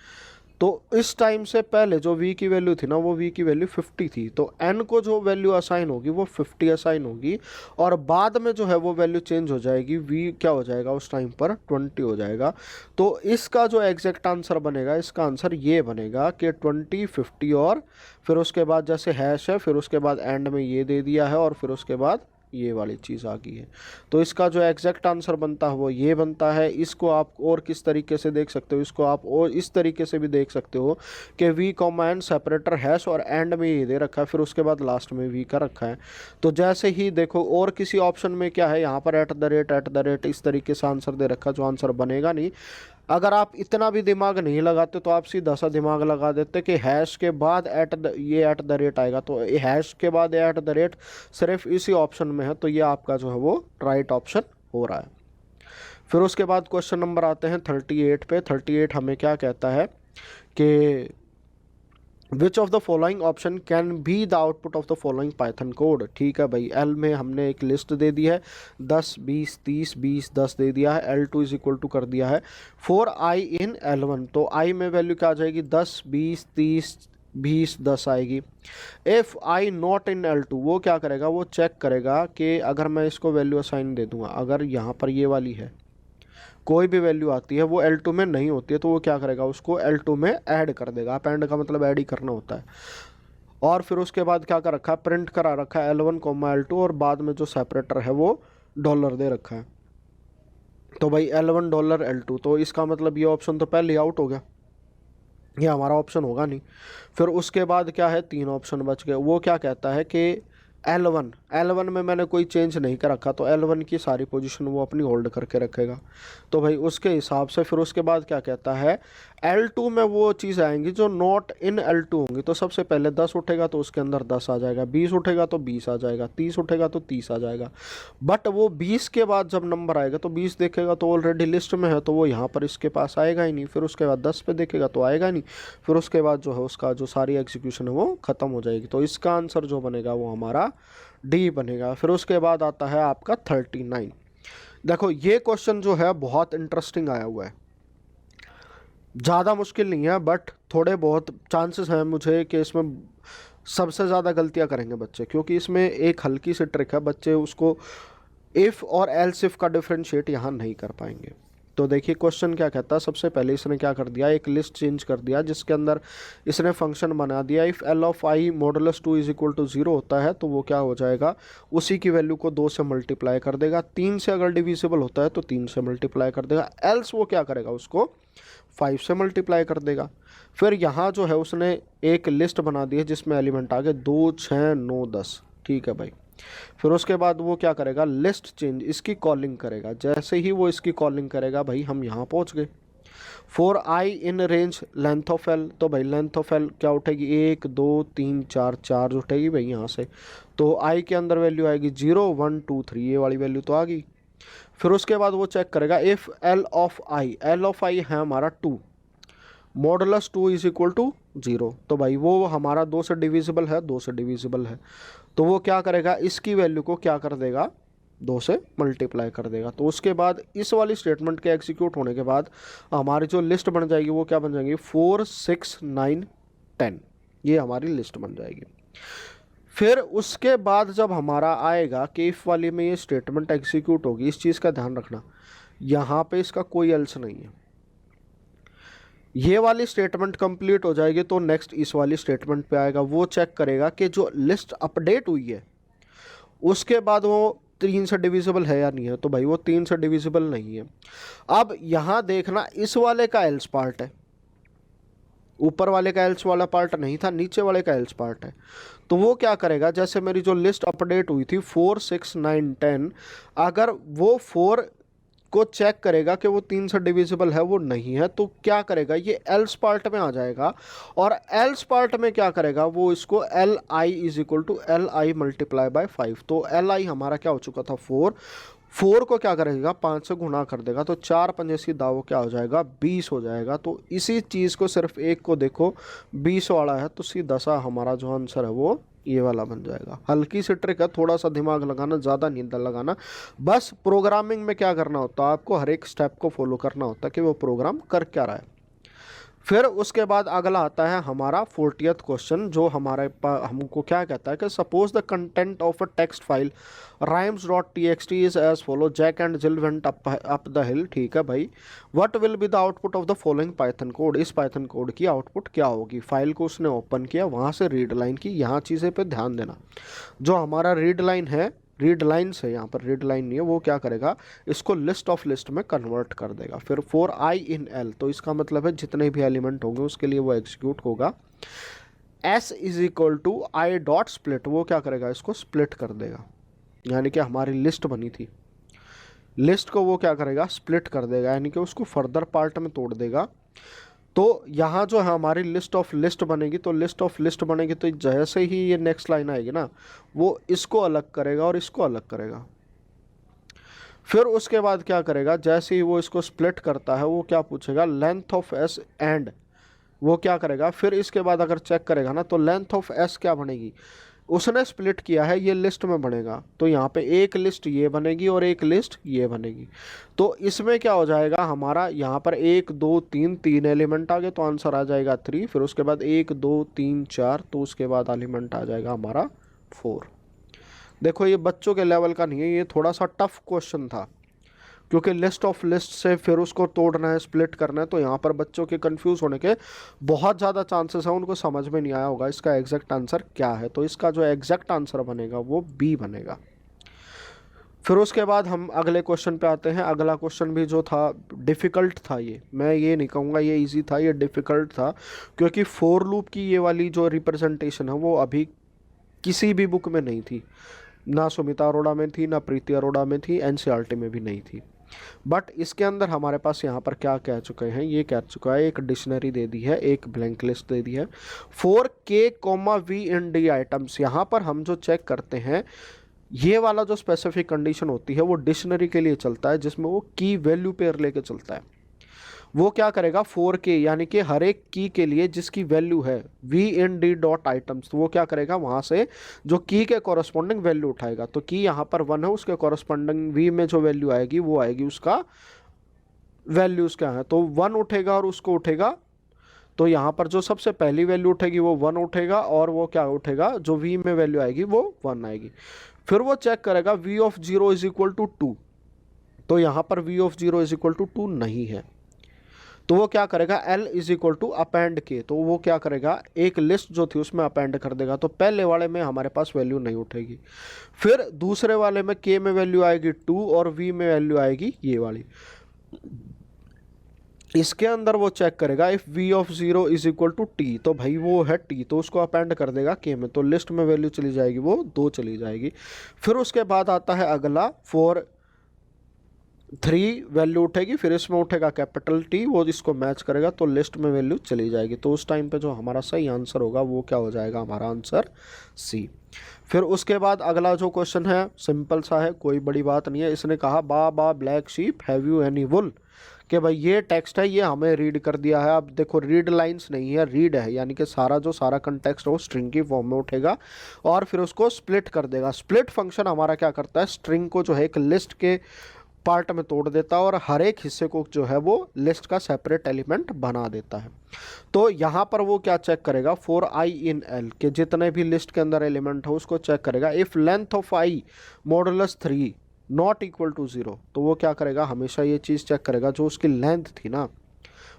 तो इस टाइम से पहले जो v की वैल्यू थी ना, वो v की वैल्यू 50 थी, तो n को जो वैल्यू असाइन होगी वो 50 असाइन होगी, और बाद में जो है वो वैल्यू चेंज हो जाएगी, v क्या हो जाएगा उस टाइम पर 20 हो जाएगा। तो इसका जो एग्जैक्ट आंसर बनेगा, इसका आंसर ये बनेगा कि 20, 50 और फिर उसके बाद जैसे हैश है, फिर उसके बाद एंड में ये दे दिया है, और फिर उसके बाद ये वाली चीज़ आ गई है। तो इसका जो एग्जैक्ट आंसर बनता है वो ये बनता है। इसको आप और किस तरीके से देख सकते हो, इसको आप और इस तरीके से भी देख सकते हो कि v comma end separator hash और एंड में ये दे रखा है, फिर उसके बाद लास्ट में वी का रखा है। तो जैसे ही देखो और किसी ऑप्शन में क्या है, यहाँ पर एट द रेट इस तरीके से आंसर दे रखा, जो आंसर बनेगा नहीं। अगर आप इतना भी दिमाग नहीं लगाते तो आप सीधा सा दिमाग लगा देते कि हैश के बाद एट द रेट आएगा, तो हैश के बाद एट द रेट सिर्फ इसी ऑप्शन में है, तो ये आपका जो है वो राइट ऑप्शन हो रहा है। फिर उसके बाद क्वेश्चन नंबर आते हैं 38 पे। 38 हमें क्या कहता है कि विच of the following option can be the output of the following Python code. ठीक है भाई, एल में हमने एक लिस्ट दे दी है, 10 20 30 20 10 दे दिया है, L2 इज इक्वल टू कर दिया है फॉर आई इन L1। तो आई में वैल्यू क्या आ जाएगी 10 20 30 20 10 आएगी। If I not in L2, वो क्या करेगा, वो चेक करेगा कि अगर मैं इसको वैल्यू असाइन दे दूंगा, अगर यहाँ पर ये वाली है कोई भी वैल्यू आती है वो L2 में नहीं होती है, तो वो क्या करेगा उसको L2 में ऐड कर देगा। आप ऐड का मतलब ऐड ही करना होता है। और फिर उसके बाद क्या कर रखा है, प्रिंट करा रखा है L1 L2, और बाद में जो सेपरेटर है वो डॉलर दे रखा है। तो भाई L1 डॉलर L2, तो इसका मतलब ये ऑप्शन तो पहले ही आउट हो गया, ये हमारा ऑप्शन होगा नहीं। फिर उसके बाद क्या है, 3 ऑप्शन बच गए। वो क्या कहता है कि L1 में मैंने कोई चेंज नहीं कर रखा, तो L1 की सारी पोजीशन वो अपनी होल्ड करके रखेगा। तो भाई उसके हिसाब से फिर उसके बाद क्या कहता है, L2 में वो चीज़ आएंगी जो नॉट इन L2 होंगी। तो सबसे पहले 10 उठेगा तो उसके अंदर 10 आ जाएगा, 20 उठेगा तो 20 आ जाएगा, 30 उठेगा तो 30 आ जाएगा। बट वो 20 के बाद जब नंबर आएगा तो 20 देखेगा तो ऑलरेडी लिस्ट में है, तो वो यहाँ पर इसके पास आएगा ही नहीं। फिर उसके बाद 10 पे देखेगा तो आएगा नहीं। फिर उसके बाद जो है उसका जो सारी एग्जीक्यूशन है वो ख़त्म हो जाएगी। तो इसका आंसर जो बनेगा वो हमारा डी बनेगा। फिर उसके बाद आता है आपका 39। देखो ये क्वेश्चन जो है बहुत इंटरेस्टिंग आया हुआ है, ज़्यादा मुश्किल नहीं है, बट थोड़े बहुत चांसेस हैं मुझे कि इसमें सबसे ज़्यादा गलतियां करेंगे बच्चे, क्योंकि इसमें एक हल्की सी ट्रिक है, बच्चे उसको इफ़ और एल्स इफ का डिफरेंशिएट यहाँ नहीं कर पाएंगे। तो देखिए क्वेश्चन क्या कहता है, सबसे पहले इसने क्या कर दिया, एक लिस्ट चेंज कर दिया जिसके अंदर इसने फंक्शन बना दिया, if l of i modulus 2 is equal to 0 होता है तो वो क्या हो जाएगा, उसी की वैल्यू को 2 से मल्टीप्लाई कर देगा। 3 से अगर डिविजिबल होता है तो 3 से मल्टीप्लाई कर देगा, एल्स वो क्या करेगा उसको 5 से मल्टीप्लाई कर देगा। फिर यहाँ जो है उसने एक लिस्ट बना दी है जिसमें एलिमेंट आ गए 2 6 9 10। ठीक है भाई, फिर उसके बाद वो क्या करेगा, लिस्ट चेंज इसकी कॉलिंग करेगा। जैसे ही वो इसकी कॉलिंग करेगा भाई हम यहाँ पहुँच गए। For I in range length of L, तो भाई लेंथ ऑफ एल क्या उठेगी 1 2 3 4 4 उठेगी भाई यहाँ से। तो आई के अंदर वैल्यू आएगी 0 1 2 3, ये वाली वैल्यू तो आ गई। फिर उसके बाद वो चेक करेगा इफ़ एल ऑफ आई है हमारा 2, मॉडुलस 2 इज इक्वल टू 0, तो भाई वो हमारा 2 से डिविजिबल है, 2 से डिविजिबल है, तो वो क्या करेगा इसकी वैल्यू को क्या कर देगा 2 से मल्टीप्लाई कर देगा। तो उसके बाद इस वाली स्टेटमेंट के एग्जीक्यूट होने के बाद हमारी जो लिस्ट बन जाएगी वो क्या बन जाएगी 4 6 9 10, ये हमारी लिस्ट बन जाएगी। फिर उसके बाद जब हमारा आएगा कि इफ़ वाली में ये स्टेटमेंट एग्जीक्यूट होगी, इस चीज़ का ध्यान रखना, यहाँ पे इसका कोई एल्स नहीं है। ये वाली स्टेटमेंट कंप्लीट हो जाएगी तो नेक्स्ट इस वाली स्टेटमेंट पे आएगा, वो चेक करेगा कि जो लिस्ट अपडेट हुई है उसके बाद वो 3 से डिविजिबल है या नहीं है, तो भाई वो 3 से डिविजिबल नहीं है। अब यहाँ देखना इस वाले का एल्स पार्ट है, ऊपर वाले का एल्स वाला पार्ट नहीं था, नीचे वाले का एल्स पार्ट है। तो वो क्या करेगा, जैसे मेरी जो लिस्ट अपडेट हुई थी 4 6 9 10, अगर वो 4 को चेक करेगा कि वो 3 से डिविजिबल है, वो नहीं है, तो क्या करेगा, ये एल्स पार्ट में आ जाएगा। और एल्स पार्ट में क्या करेगा, वो इसको l i is equal to l i multiply by 5। तो एल आई हमारा क्या हो चुका था 4, 4 को क्या करेगा 5 से गुणा कर देगा, तो 4 पंजे सीधा वो क्या हो जाएगा 20 हो जाएगा। तो इसी चीज़ को सिर्फ एक को देखो 20 वाला है, तो सीधा सा हमारा जो आंसर है वो ये वाला बन जाएगा। हल्की सी ट्रिक है, थोड़ा सा दिमाग लगाना, ज़्यादा नहीं लगाना। बस प्रोग्रामिंग में क्या करना होता है, आपको हर एक स्टेप को फॉलो करना होता है कि वो प्रोग्राम कर क्या रहा है। फिर उसके बाद अगला आता है हमारा 40th क्वेश्चन, जो हमारे हमको क्या कहता है कि suppose the content of a text file rhymes.txt is as follow, Jack and Jill went up the hill. ठीक है भाई, what will be the output of the following Python code. इस पाइथन कोड की आउटपुट क्या होगी। फाइल को उसने ओपन किया, वहाँ से रीड लाइन की, यहाँ चीज़ें पे ध्यान देना। जो हमारा रीड लाइन है, रीड लाइन्स है, यहाँ पर रीड लाइन नहीं है, वो क्या करेगा इसको लिस्ट ऑफ लिस्ट में कन्वर्ट कर देगा। फिर फॉर आई इन एल, तो इसका मतलब है जितने भी एलिमेंट होंगे उसके लिए वो एग्जीक्यूट होगा। S is equal to i dot split, वो क्या करेगा इसको स्प्लिट कर देगा, यानी कि हमारी लिस्ट बनी थी, लिस्ट को वो क्या करेगा स्प्लिट कर देगा, यानी कि उसको फर्दर पार्ट में तोड़ देगा। तो यहाँ जो है हमारी लिस्ट ऑफ लिस्ट बनेगी, तो लिस्ट ऑफ लिस्ट बनेगी, तो जैसे ही ये नेक्स्ट लाइन आएगी ना, वो इसको अलग करेगा और इसको अलग करेगा। फिर उसके बाद क्या करेगा, जैसे ही वो इसको स्प्लिट करता है, वो क्या पूछेगा लेंथ ऑफ एस एंड, वो क्या करेगा फिर इसके बाद अगर चेक करेगा ना, तो लेंथ ऑफ एस क्या बनेगी, उसने स्प्लिट किया है ये लिस्ट में बनेगा, तो यहाँ पे एक लिस्ट ये बनेगी और एक लिस्ट ये बनेगी। तो इसमें क्या हो जाएगा हमारा, यहाँ पर 1 2 3 3 एलिमेंट आ गए, तो आंसर आ जाएगा 3। फिर उसके बाद 1 2 3 4, तो उसके बाद एलिमेंट आ जाएगा हमारा 4। देखो ये बच्चों के लेवल का नहीं है, ये थोड़ा सा टफ क्वेश्चन था, क्योंकि लिस्ट ऑफ लिस्ट से फिर उसको तोड़ना है, स्प्लिट करना है, तो यहाँ पर बच्चों के कंफ्यूज होने के बहुत ज़्यादा चांसेस हैं, उनको समझ में नहीं आया होगा इसका एग्जैक्ट आंसर क्या है। तो इसका जो एग्जैक्ट आंसर बनेगा वो बी बनेगा। फिर उसके बाद हम अगले क्वेश्चन पे आते हैं। अगला क्वेश्चन भी जो था डिफ़िकल्ट था, ये मैं ये नहीं कहूँगा ये इजी था, ये डिफ़िकल्ट था, क्योंकि फोर लूप की ये वाली जो रिप्रेजेंटेशन है वो अभी किसी भी बुक में नहीं थी, ना सुमिता अरोड़ा में थी, ना प्रीति अरोड़ा में थी, एनसीईआरटी में भी नहीं थी। बट इसके अंदर हमारे पास यहाँ पर क्या कह चुके हैं, ये कह चुका है एक डिक्शनरी दे दी है, एक ब्लैंक लिस्ट दे दी है, 4K, V and D items. यहाँ पर हम जो चेक करते हैं, ये वाला जो स्पेसिफिक कंडीशन होती है वो डिक्शनरी के लिए चलता है, जिसमें वो की वैल्यू पेयर लेके चलता है। वो क्या करेगा 4K, यानी कि हर एक की के लिए जिसकी वैल्यू है V&D डॉट आइटम्स, तो वो क्या करेगा वहाँ से जो की के कॉरस्पॉन्डिंग वैल्यू उठाएगा। तो की यहाँ पर 1 है, उसके कॉरस्पॉन्डिंग V में जो वैल्यू आएगी वो आएगी उसका वैल्यूज़ क्या है, तो 1 उठेगा और उसको उठेगा। तो यहाँ पर जो सबसे पहली वैल्यू उठेगी वो 1 उठेगा, और वो क्या उठेगा जो V में वैल्यू आएगी वो 1 आएगी। फिर वो चेक करेगा V of 0 is equal to 2, तो यहाँ पर V of 0 is equal to 2 नहीं है, तो वो क्या करेगा L is equal to append k, तो वो क्या करेगा एक लिस्ट जो थी उसमें अपेंड कर देगा। तो पहले वाले में हमारे पास वैल्यू नहीं उठेगी, फिर दूसरे वाले में K में वैल्यू आएगी 2 और V में वैल्यू आएगी ये वाली। इसके अंदर वो चेक करेगा if V of 0 is equal to T, तो भाई वो है T, तो उसको अपेंड कर देगा K में, तो लिस्ट में वैल्यू चली जाएगी वो 2 चली जाएगी। फिर उसके बाद आता है अगला 3 वैल्यू उठेगी, फिर इसमें उठेगा कैपिटल T, वो इसको मैच करेगा, तो लिस्ट में वैल्यू चली जाएगी। तो उस टाइम पे जो हमारा सही आंसर होगा वो क्या हो जाएगा हमारा आंसर C। फिर उसके बाद अगला जो क्वेश्चन है सिंपल सा है, कोई बड़ी बात नहीं है। इसने कहा baa black sheep have you any wool, कि भाई ये टेक्स्ट है, ये हमें रीड कर दिया है। अब देखो रीड लाइंस नहीं है, रीड है, यानी कि सारा कंटेक्स्ट वो स्ट्रिंग की फॉर्म में उठेगा और फिर उसको स्प्लिट कर देगा। स्प्लिट फंक्शन हमारा क्या करता है, स्ट्रिंग को जो है एक लिस्ट के पार्ट में तोड़ देता है और हर एक हिस्से को जो है वो लिस्ट का सेपरेट एलिमेंट बना देता है। तो यहाँ पर वो क्या चेक करेगा फॉर I इन L, के जितने भी लिस्ट के अंदर एलिमेंट हो उसको चेक करेगा। If length of I modulus 3 not equal to 0, तो वो क्या करेगा हमेशा ये चीज़ चेक करेगा जो उसकी लेंथ थी ना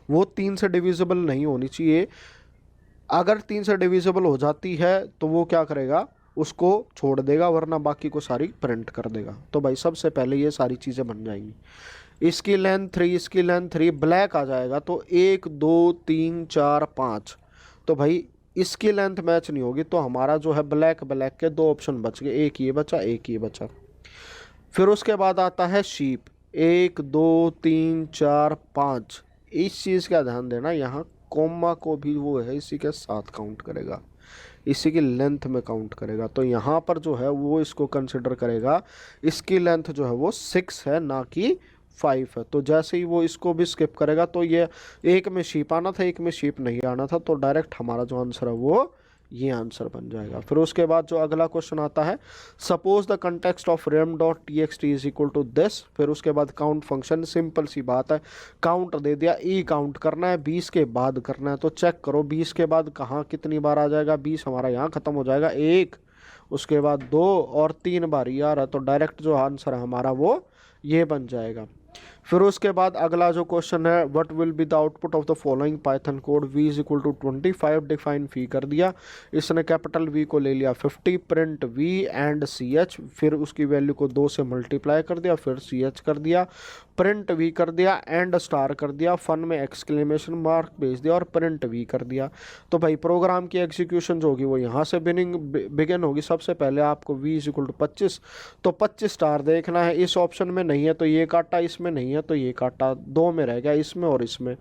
वो 3 से डिविजिबल नहीं होनी चाहिए। अगर 3 से डिविजिबल हो जाती है तो वो क्या करेगा उसको छोड़ देगा, वरना बाकी को सारी प्रिंट कर देगा। तो भाई सबसे पहले ये सारी चीज़ें बन जाएंगी। इसकी लेंथ 3, इसकी लेंथ 3, ब्लैक आ जाएगा तो 1 2 3 4 5। तो भाई इसकी लेंथ मैच नहीं होगी, तो हमारा जो है ब्लैक ब्लैक के दो ऑप्शन बच गए, एक ये बचा एक ये बचा। फिर उसके बाद आता है शीप, 1 2 3 4 5। इस चीज़ का ध्यान देना, यहाँ कॉमा को भी वो है इसी के साथ काउंट करेगा, इसी की लेंथ में काउंट करेगा। तो यहाँ पर जो है वो इसको कंसिडर करेगा, इसकी लेंथ जो है वो 6 है ना कि 5 है। तो जैसे ही वो इसको भी स्किप करेगा, तो ये एक में शीप आना था, एक में शीप नहीं आना था, तो डायरेक्ट हमारा जो आंसर है वो ये आंसर बन जाएगा। फिर उसके बाद जो अगला क्वेश्चन आता है, suppose the context of rhyme dot T x t is equal to this. फिर उसके बाद काउंट फंक्शन, सिंपल सी बात है, काउंट दे दिया, ई काउंट करना है, 20 के बाद करना है। तो चेक करो 20 के बाद कहाँ कितनी बार आ जाएगा, 20 हमारा यहाँ खत्म हो जाएगा, 1, उसके बाद 2 और 3 बार ये आ रहा है, तो डायरेक्ट जो आंसर है हमारा वो ये बन जाएगा। फिर उसके बाद अगला जो क्वेश्चन है, what will be the output of the following Python code, v is equal to 25 define फी कर दिया, इसने कैपिटल V को ले लिया 50, प्रिंट v एंड ch, फिर उसकी वैल्यू को 2 से मल्टीप्लाई कर दिया, फिर ch कर दिया, प्रिंट v कर दिया, एंड स्टार कर दिया, फन में एक्सक्लेमेशन मार्क भेज दिया और प्रिंट v कर दिया। तो भाई प्रोग्राम की एग्जीक्यूशन जो होगी वो यहाँ से बिगिन होगी। सबसे पहले आपको v इज इक्वल टू 25, तो 25 स्टार देखना है, इस ऑप्शन में नहीं है तो ये काटा, इसमें नहीं है तो ये काटा, 2 में रह गया, इसमें और इसमें।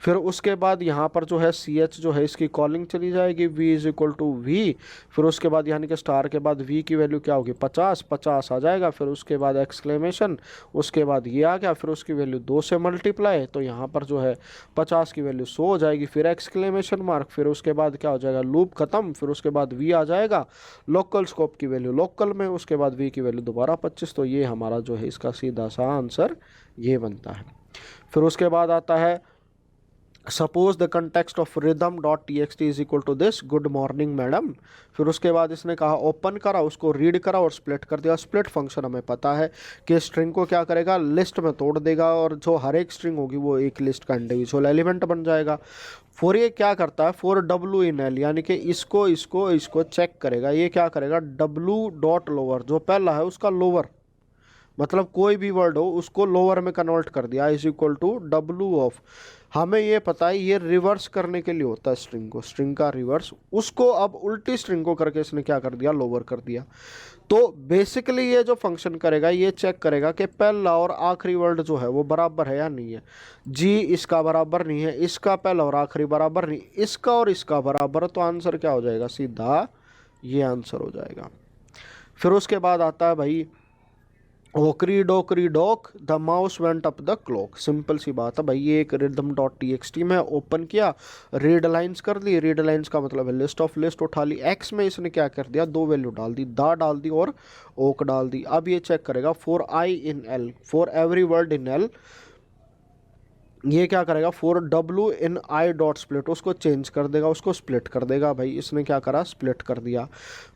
फिर उसके बाद यहाँ पर जो है ch जो है इसकी कॉलिंग चली जाएगी, v is equal to v। फिर उसके बाद यानी कि स्टार के बाद v की वैल्यू क्या होगी, 50, 50 आ जाएगा। फिर उसके बाद एक्सक्लेमेशन, उसके बाद ये आ गया, फिर उसकी वैल्यू 2 से मल्टीप्लाई, तो यहाँ पर जो है 50 की वैल्यू 100 हो जाएगी, फिर एक्सक्लेमेशन मार्क, फिर उसके बाद क्या हो जाएगा, लूप खत्म। फिर उसके बाद v आ जाएगा, लोकल स्कोप की वैल्यू लोकल में, उसके बाद v की वैल्यू दोबारा 25। तो ये हमारा जो है इसका सीधा सा आंसर ये बनता है। फिर उसके बाद आता है, suppose the context of rhythm dot T x t is equal to this, good morning madam. फिर उसके बाद इसने कहा ओपन करा, उसको रीड करा और स्प्लिट कर दिया। स्प्लिट फंक्शन हमें पता है कि स्ट्रिंग को क्या करेगा, लिस्ट में तोड़ देगा, और जो हर एक स्ट्रिंग होगी वो एक लिस्ट का इंडिविजुअल एलिमेंट बन जाएगा। फॉर ये क्या करता है, फॉर डब्ल्यू इन एल, यानी कि इसको इसको इसको चेक करेगा। ये क्या करेगा, डब्ल्यू डॉट लोअर, जो पहला है उसका लोअर, मतलब कोई भी वर्ड हो उसको लोअर में कन्वर्ट कर दिया, इज इक्वल टू डब्ल्यू ऑफ। हमें ये पता है ये रिवर्स करने के लिए होता है स्ट्रिंग को, स्ट्रिंग का रिवर्स, उसको अब उल्टी स्ट्रिंग को करके इसने क्या कर दिया, लोअर कर दिया। तो बेसिकली ये जो फंक्शन करेगा ये चेक करेगा कि पहला और आखिरी वर्ड जो है वो बराबर है या नहीं है। जी इसका बराबर नहीं है, इसका पहला और आखिरी बराबर नहीं, इसका और इसका बराबर, तो आंसर क्या हो जाएगा, सीधा ये आंसर हो जाएगा। फिर उसके बाद आता है भाई, hickory dock the mouse went up the clock. Simple सी बात है भाई, ये एक rhythm dot T x T में ओपन किया, रीड लाइन्स कर दी, रीड लाइन्स का मतलब है लिस्ट ऑफ लिस्ट उठा ली, एक्स में इसने क्या कर दिया, 2 वैल्यू डाल दी, दा डाल दी और ओक डाल दी। अब ये चेक करेगा for I in L, for every word in L, ये क्या करेगा, for W in I dot split, उसको चेंज कर देगा, उसको स्प्लिट कर देगा। भाई इसने क्या करा, स्प्लिट कर दिया।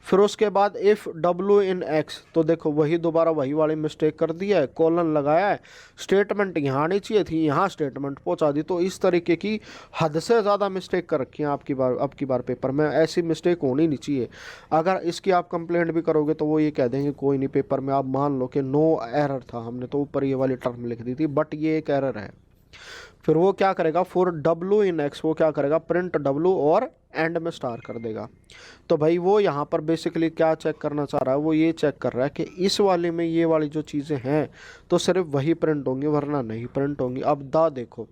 फिर उसके बाद इफ़ डब्ल्यू इन एक्स, तो देखो वही दोबारा वही वाली मिस्टेक कर दी है, कॉलन लगाया है, स्टेटमेंट यहाँ आनी चाहिए थी, यहाँ स्टेटमेंट पहुँचा दी। तो इस तरीके की हद से ज़्यादा मिस्टेक कर रखी है अब की बार पेपर में, ऐसी मिस्टेक होनी नहीं चाहिए। अगर इसकी आप कंप्लेंट भी करोगे तो वो ये कह देंगे कोई नहीं, पेपर में आप मान लो कि नो एरर था, हमने तो ऊपर ये वाली टर्म लिख दी थी, बट ये एक एरर है। फिर वो क्या करेगा, फॉर डब्ल्यू इन एक्स, वो क्या करेगा, प्रिंट डब्ल्यू और एंड में स्टार कर देगा। तो भाई वो यहाँ पर बेसिकली क्या चेक करना चाह रहा है, वो ये चेक कर रहा है कि इस वाले में ये वाली जो चीज़ें हैं तो सिर्फ वही प्रिंट होंगी वरना नहीं प्रिंट होंगी। अब दा देखो,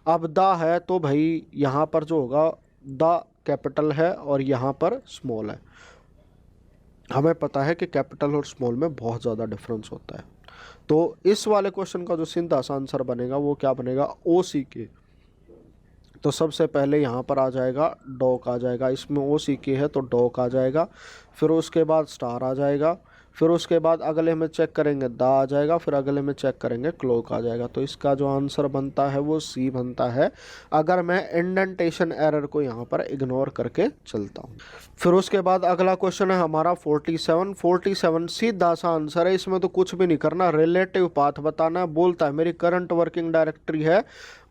अब दा है तो भाई यहाँ पर जो होगा दा कैपिटल है और यहाँ पर स्मॉल है। हमें पता है कि कैपिटल और स्मॉल में बहुत ज़्यादा डिफरेंस होता है। तो इस वाले क्वेश्चन का जो सीधा सा आंसर बनेगा वो क्या बनेगा, ओ सी के। तो सबसे पहले यहाँ पर आ जाएगा डॉक आ जाएगा, इसमें ओ सी के है तो डॉक आ जाएगा। फिर उसके बाद स्टार आ जाएगा, फिर उसके बाद अगले में चेक करेंगे दा आ जाएगा, फिर अगले में चेक करेंगे क्लोक आ जाएगा। तो इसका जो आंसर बनता है वो सी बनता है, अगर मैं इंडेंटेशन एरर को यहाँ पर इग्नोर करके चलता हूँ। फिर उसके बाद अगला क्वेश्चन है हमारा 47 सीधा सा आंसर है, इसमें तो कुछ भी नहीं करना, रिलेटिव पाथ बताना है। बोलता है मेरी करंट वर्किंग डायरेक्टरी है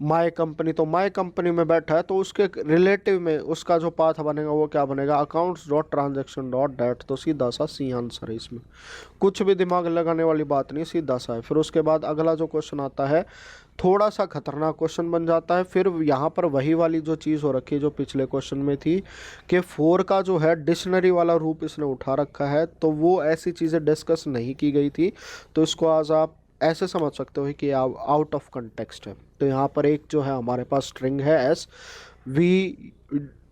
माय कंपनी, तो माय कंपनी में बैठा है तो उसके रिलेटिव में उसका जो पाथ बनेगा वो क्या बनेगा, accounts dot transaction dot date. तो सीधा सा सी आंसर है इसमें। कुछ भी दिमाग लगाने वाली बात नहीं, सीधा सा है। फिर उसके बाद अगला जो क्वेश्चन आता है थोड़ा सा खतरनाक क्वेश्चन बन जाता है। फिर यहाँ पर वही वाली जो चीज़ हो रखी है जो पिछले क्वेश्चन में थी कि 4 का जो है डिक्शनरी वाला रूप इसने उठा रखा है, तो वो ऐसी चीज़ें डिस्कस नहीं की गई थी। तो इसको आज आप ऐसे समझ सकते हो कि आउट ऑफ कंटेक्स्ट है। तो यहाँ पर एक जो है हमारे पास स्ट्रिंग है S V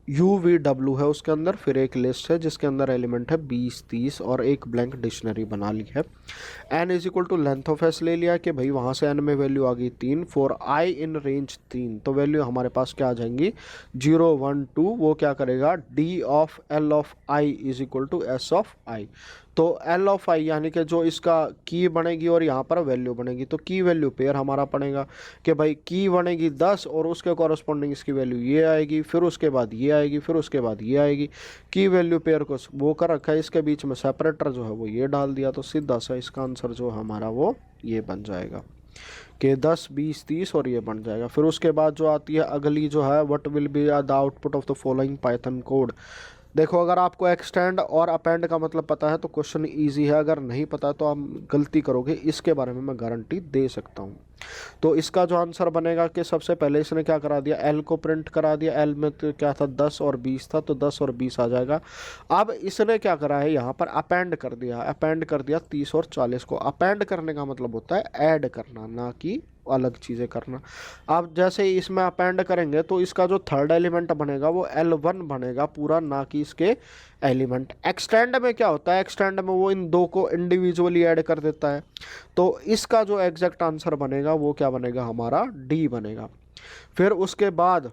you V W है उसके अंदर, फिर एक लिस्ट है जिसके अंदर एलिमेंट है 20 30 और एक ब्लैंक डिक्शनरी बना ली है। N is equal to length of s ले लिया कि भाई वहाँ से एन में वैल्यू आ गई 3, फॉर आई इन रेंज 3, तो वैल्यू हमारे पास क्या आ जाएंगी 0 1 2। वो क्या करेगा D of L of I is equal to S of I. तो एल ऑफ आई यानी कि जो इसका की बनेगी और यहाँ पर वैल्यू बनेगी, तो की वैल्यू पेयर हमारा पड़ेगा कि भाई की बनेगी 10 और उसके कॉरस्पॉन्डिंग इसकी वैल्यू ये आएगी, फिर उसके बाद ये आएगी, फिर उसके बाद ये आएगी। की वैल्यू पेयर को वो कर रखा है, इसके बीच में सेपरेटर जो है वो ये डाल दिया, तो सीधा सा इसका आंसर जो हमारा वो ये बन जाएगा कि 10 20 30 और ये बन जाएगा। फिर उसके बाद जो आती है अगली जो है what will be the output of the following Python code. देखो अगर आपको एक्सटेंड और अपेंड का मतलब पता है तो क्वेश्चन इजी है, अगर नहीं पता तो आप गलती करोगे, इसके बारे में मैं गारंटी दे सकता हूँ। तो इसका जो आंसर बनेगा कि सबसे पहले इसने क्या करा दिया, एल को प्रिंट करा दिया। एल में तो क्या था 10 और 20 था, तो 10 और 20 आ जाएगा। अब इसने क्या करा है यहाँ पर अपेंड कर दिया, अपेंड कर दिया 30 और 40 को। अपेंड करने का मतलब होता है ऐड करना, ना कि अलग चीज़ें करना। अब जैसे ही इसमें अपेंड करेंगे तो इसका जो थर्ड एलिमेंट बनेगा वो L1 बनेगा पूरा, ना कि इसके एलिमेंट। एक्सटेंड में क्या होता है, एक्सटेंड में वो इन दो को इंडिविजुअली ऐड कर देता है। तो इसका जो एग्जैक्ट आंसर बनेगा वो क्या बनेगा हमारा डी बनेगा। फिर उसके बाद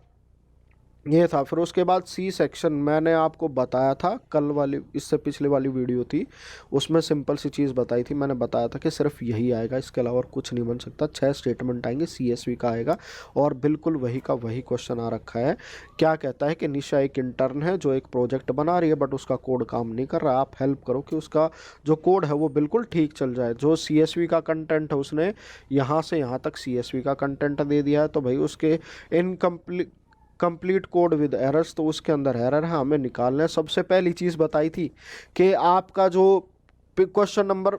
ये था, फिर उसके बाद सी सेक्शन मैंने आपको बताया था कल वाली, इससे पिछले वाली वीडियो थी उसमें सिंपल सी चीज़ बताई थी। मैंने बताया था कि सिर्फ यही आएगा, इसके अलावा और कुछ नहीं बन सकता। 6 स्टेटमेंट आएंगे, CSV का आएगा और बिल्कुल वही का वही क्वेश्चन आ रखा है। क्या कहता है कि निशा एक इंटर्न है जो एक प्रोजेक्ट बना रही है बट उसका कोड काम नहीं कर रहा, आप हेल्प करो कि उसका जो कोड है वो बिल्कुल ठीक चल जाए। जो CSV का कंटेंट है उसने यहाँ से यहाँ तक CSV का कंटेंट दे दिया है, तो भाई उसके कंप्लीट कोड विद एरर्स, तो उसके अंदर एरर है, हमें निकालना है। सबसे पहली चीज़ बताई थी कि आपका जो क्वेश्चन नंबर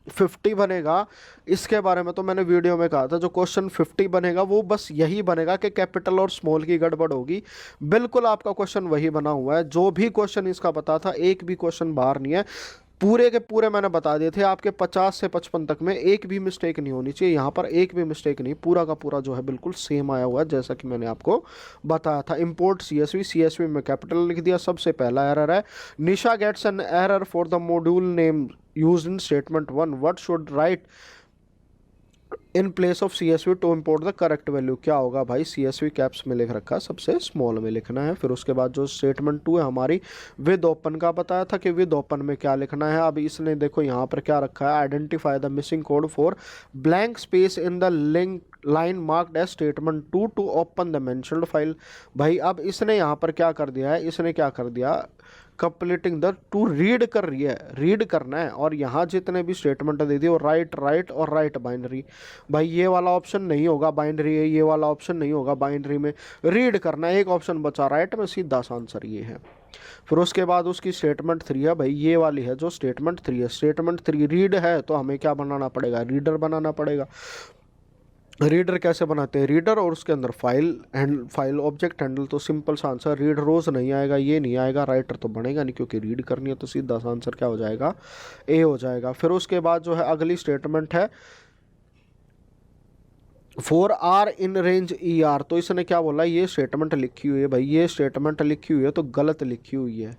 50 बनेगा, इसके बारे में तो मैंने वीडियो में कहा था, जो क्वेश्चन 50 बनेगा वो बस यही बनेगा कि कैपिटल और स्मॉल की गड़बड़ होगी। बिल्कुल आपका क्वेश्चन वही बना हुआ है, जो भी क्वेश्चन इसका बता था एक भी क्वेश्चन बाहर नहीं है। पूरे के पूरे मैंने बता दिए थे आपके 50 से 55 तक में, एक भी मिस्टेक नहीं होनी चाहिए। यहाँ पर एक भी मिस्टेक नहीं, पूरा का पूरा जो है बिल्कुल सेम आया हुआ है जैसा कि मैंने आपको बताया था। इंपोर्ट CSV में कैपिटल लिख दिया। सबसे पहला एरर है Nisha gets an error for the module name used in statement 1, what should write in place of CSV to import the correct value. क्या होगा भाई, CSV कैप्स में लिख रखा है, सबसे स्मॉल में लिखना है। फिर उसके बाद जो स्टेटमेंट 2 है हमारी विद ओपन का बताया था कि विद ओपन में क्या लिखना है। अब इसने देखो यहाँ पर क्या रखा है, identify the missing code for blank space in the link line marked as statement 2 to open the mentioned file. भाई अब इसने यहाँ पर क्या कर दिया है, इसने क्या कर दिया, कंप्लीटिंग द टू रीड कर रही है, रीड करना है। और यहाँ जितने भी स्टेटमेंट दे दिए वो राइट राइट और राइट बाइनरी। भाई ये वाला ऑप्शन नहीं होगा बाइनरी है, ये वाला ऑप्शन नहीं होगा बाइनरी में, रीड करना है। एक ऑप्शन बचा राइट में, सीधा सा आंसर ये है। फिर उसके बाद उसकी स्टेटमेंट 3 है, भाई ये वाली है जो स्टेटमेंट 3 है। स्टेटमेंट 3 रीड है तो हमें क्या बनाना पड़ेगा, रीडर बनाना पड़ेगा। रीडर कैसे बनाते हैं, रीडर और उसके अंदर फाइल ऑब्जेक्ट हैंडल। तो सिंपल सा आंसर, रीड रोज नहीं आएगा, ये नहीं आएगा, राइटर तो बनेगा नहीं क्योंकि रीड करनी है, तो सीधा सा आंसर क्या हो जाएगा, ए हो जाएगा। फिर उसके बाद जो है अगली स्टेटमेंट है 4R इन रेंज ER। तो इसने क्या बोला, ये स्टेटमेंट लिखी हुई है, भाई ये स्टेटमेंट लिखी हुई है तो गलत लिखी हुई है,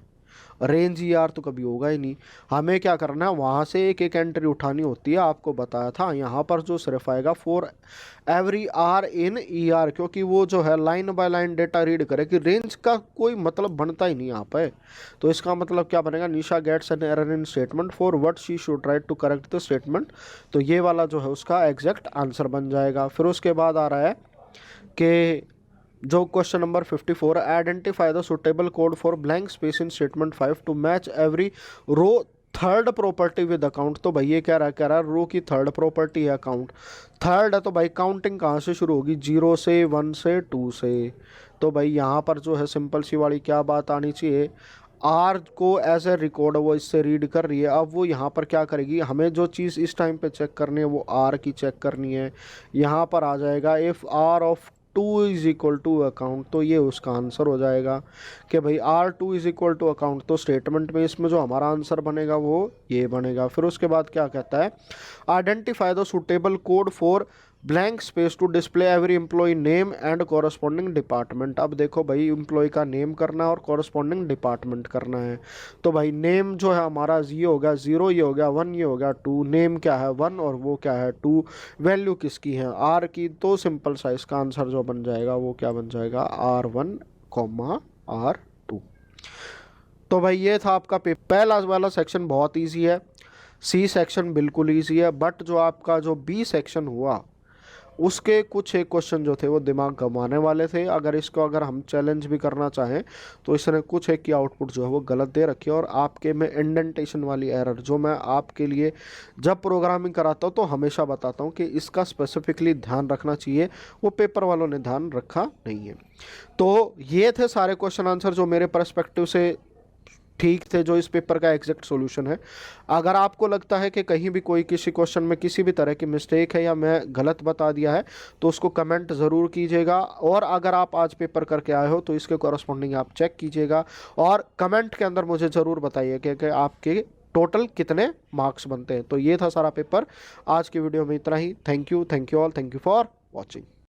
रेंज ER तो कभी होगा ही नहीं। हमें क्या करना है, वहाँ से एक एक एंट्री उठानी होती है, आपको बताया था। यहाँ पर जो सिर्फ आएगा for every R in ER, क्योंकि वो जो है line by line data read करे, कि रेंज का कोई मतलब बनता ही नहीं यहाँ पे। तो इसका मतलब क्या बनेगा, Nisha gets an error in statement for what she should write to correct the statement. तो ये वाला जो है उसका एग्जैक्ट आंसर बन जाएगा। फिर उसके बाद आ रहा है कि जो question number 54, identify the suitable code for blank space in statement 5 to match every row third property with account. तो भाई ये कह रहा है रो की थर्ड प्रॉपर्टी है अकाउंट। थर्ड है तो भाई काउंटिंग कहाँ से शुरू होगी, 0 से 1 से 2 से। तो भाई यहाँ पर जो है सिंपल सी वाली क्या बात आनी चाहिए, आर को एज ए रिकॉर्ड वो इससे रीड कर रही है। अब वो यहाँ पर क्या करेगी, हमें जो चीज़ इस टाइम पे चेक करनी है वो आर की चेक करनी है। यहाँ पर आ जाएगा if r of two is equal to account, तो ये उसका आंसर हो जाएगा कि भाई r two is equal to account. तो स्टेटमेंट में इसमें जो हमारा आंसर बनेगा वो ये बनेगा। फिर उसके बाद क्या कहता है, identify the suitable code for blank space to display every employee name and corresponding department. अब देखो भाई, एम्प्लॉय का नेम करना है और कॉरस्पॉन्डिंग डिपार्टमेंट करना है। तो भाई नेम जो है हमारा ये हो गया 0, ये हो गया 1, ये हो गया 2। नेम क्या है 1 और वो क्या है 2। वैल्यू किसकी है, आर की। तो सिंपल सा इसका आंसर जो बन जाएगा वो क्या बन जाएगा, R1 कॉमा R2। तो भाई ये था आपका पेपर। पहला वाला सेक्शन बहुत ईजी है, सी सेक्शन बिल्कुल ईजी है, बट जो आपका जो बी सेक्शन हुआ उसके कुछ एक क्वेश्चन जो थे वो दिमाग घुमाने वाले थे। अगर हम चैलेंज भी करना चाहें तो इसने कुछ एक की आउटपुट जो है वो गलत दे रखी है। और आपके में इंडेंटेशन वाली एरर जो मैं आपके लिए जब प्रोग्रामिंग कराता हूँ तो हमेशा बताता हूँ कि इसका स्पेसिफिकली ध्यान रखना चाहिए, वो पेपर वालों ने ध्यान रखा नहीं है। तो ये थे सारे क्वेश्चन आंसर जो मेरे पर्सपेक्टिव से ठीक थे, जो इस पेपर का एग्जैक्ट सॉल्यूशन है। अगर आपको लगता है कि कहीं भी कोई किसी क्वेश्चन में किसी भी तरह की मिस्टेक है या मैं गलत बता दिया है तो उसको कमेंट ज़रूर कीजिएगा। और अगर आप आज पेपर करके आए हो तो इसके कॉरस्पॉन्डिंग आप चेक कीजिएगा और कमेंट के अंदर मुझे ज़रूर बताइए कि आपके टोटल कितने मार्क्स बनते हैं। तो ये था सारा पेपर। आज की वीडियो में इतना ही। Thank you all, thank you for watching.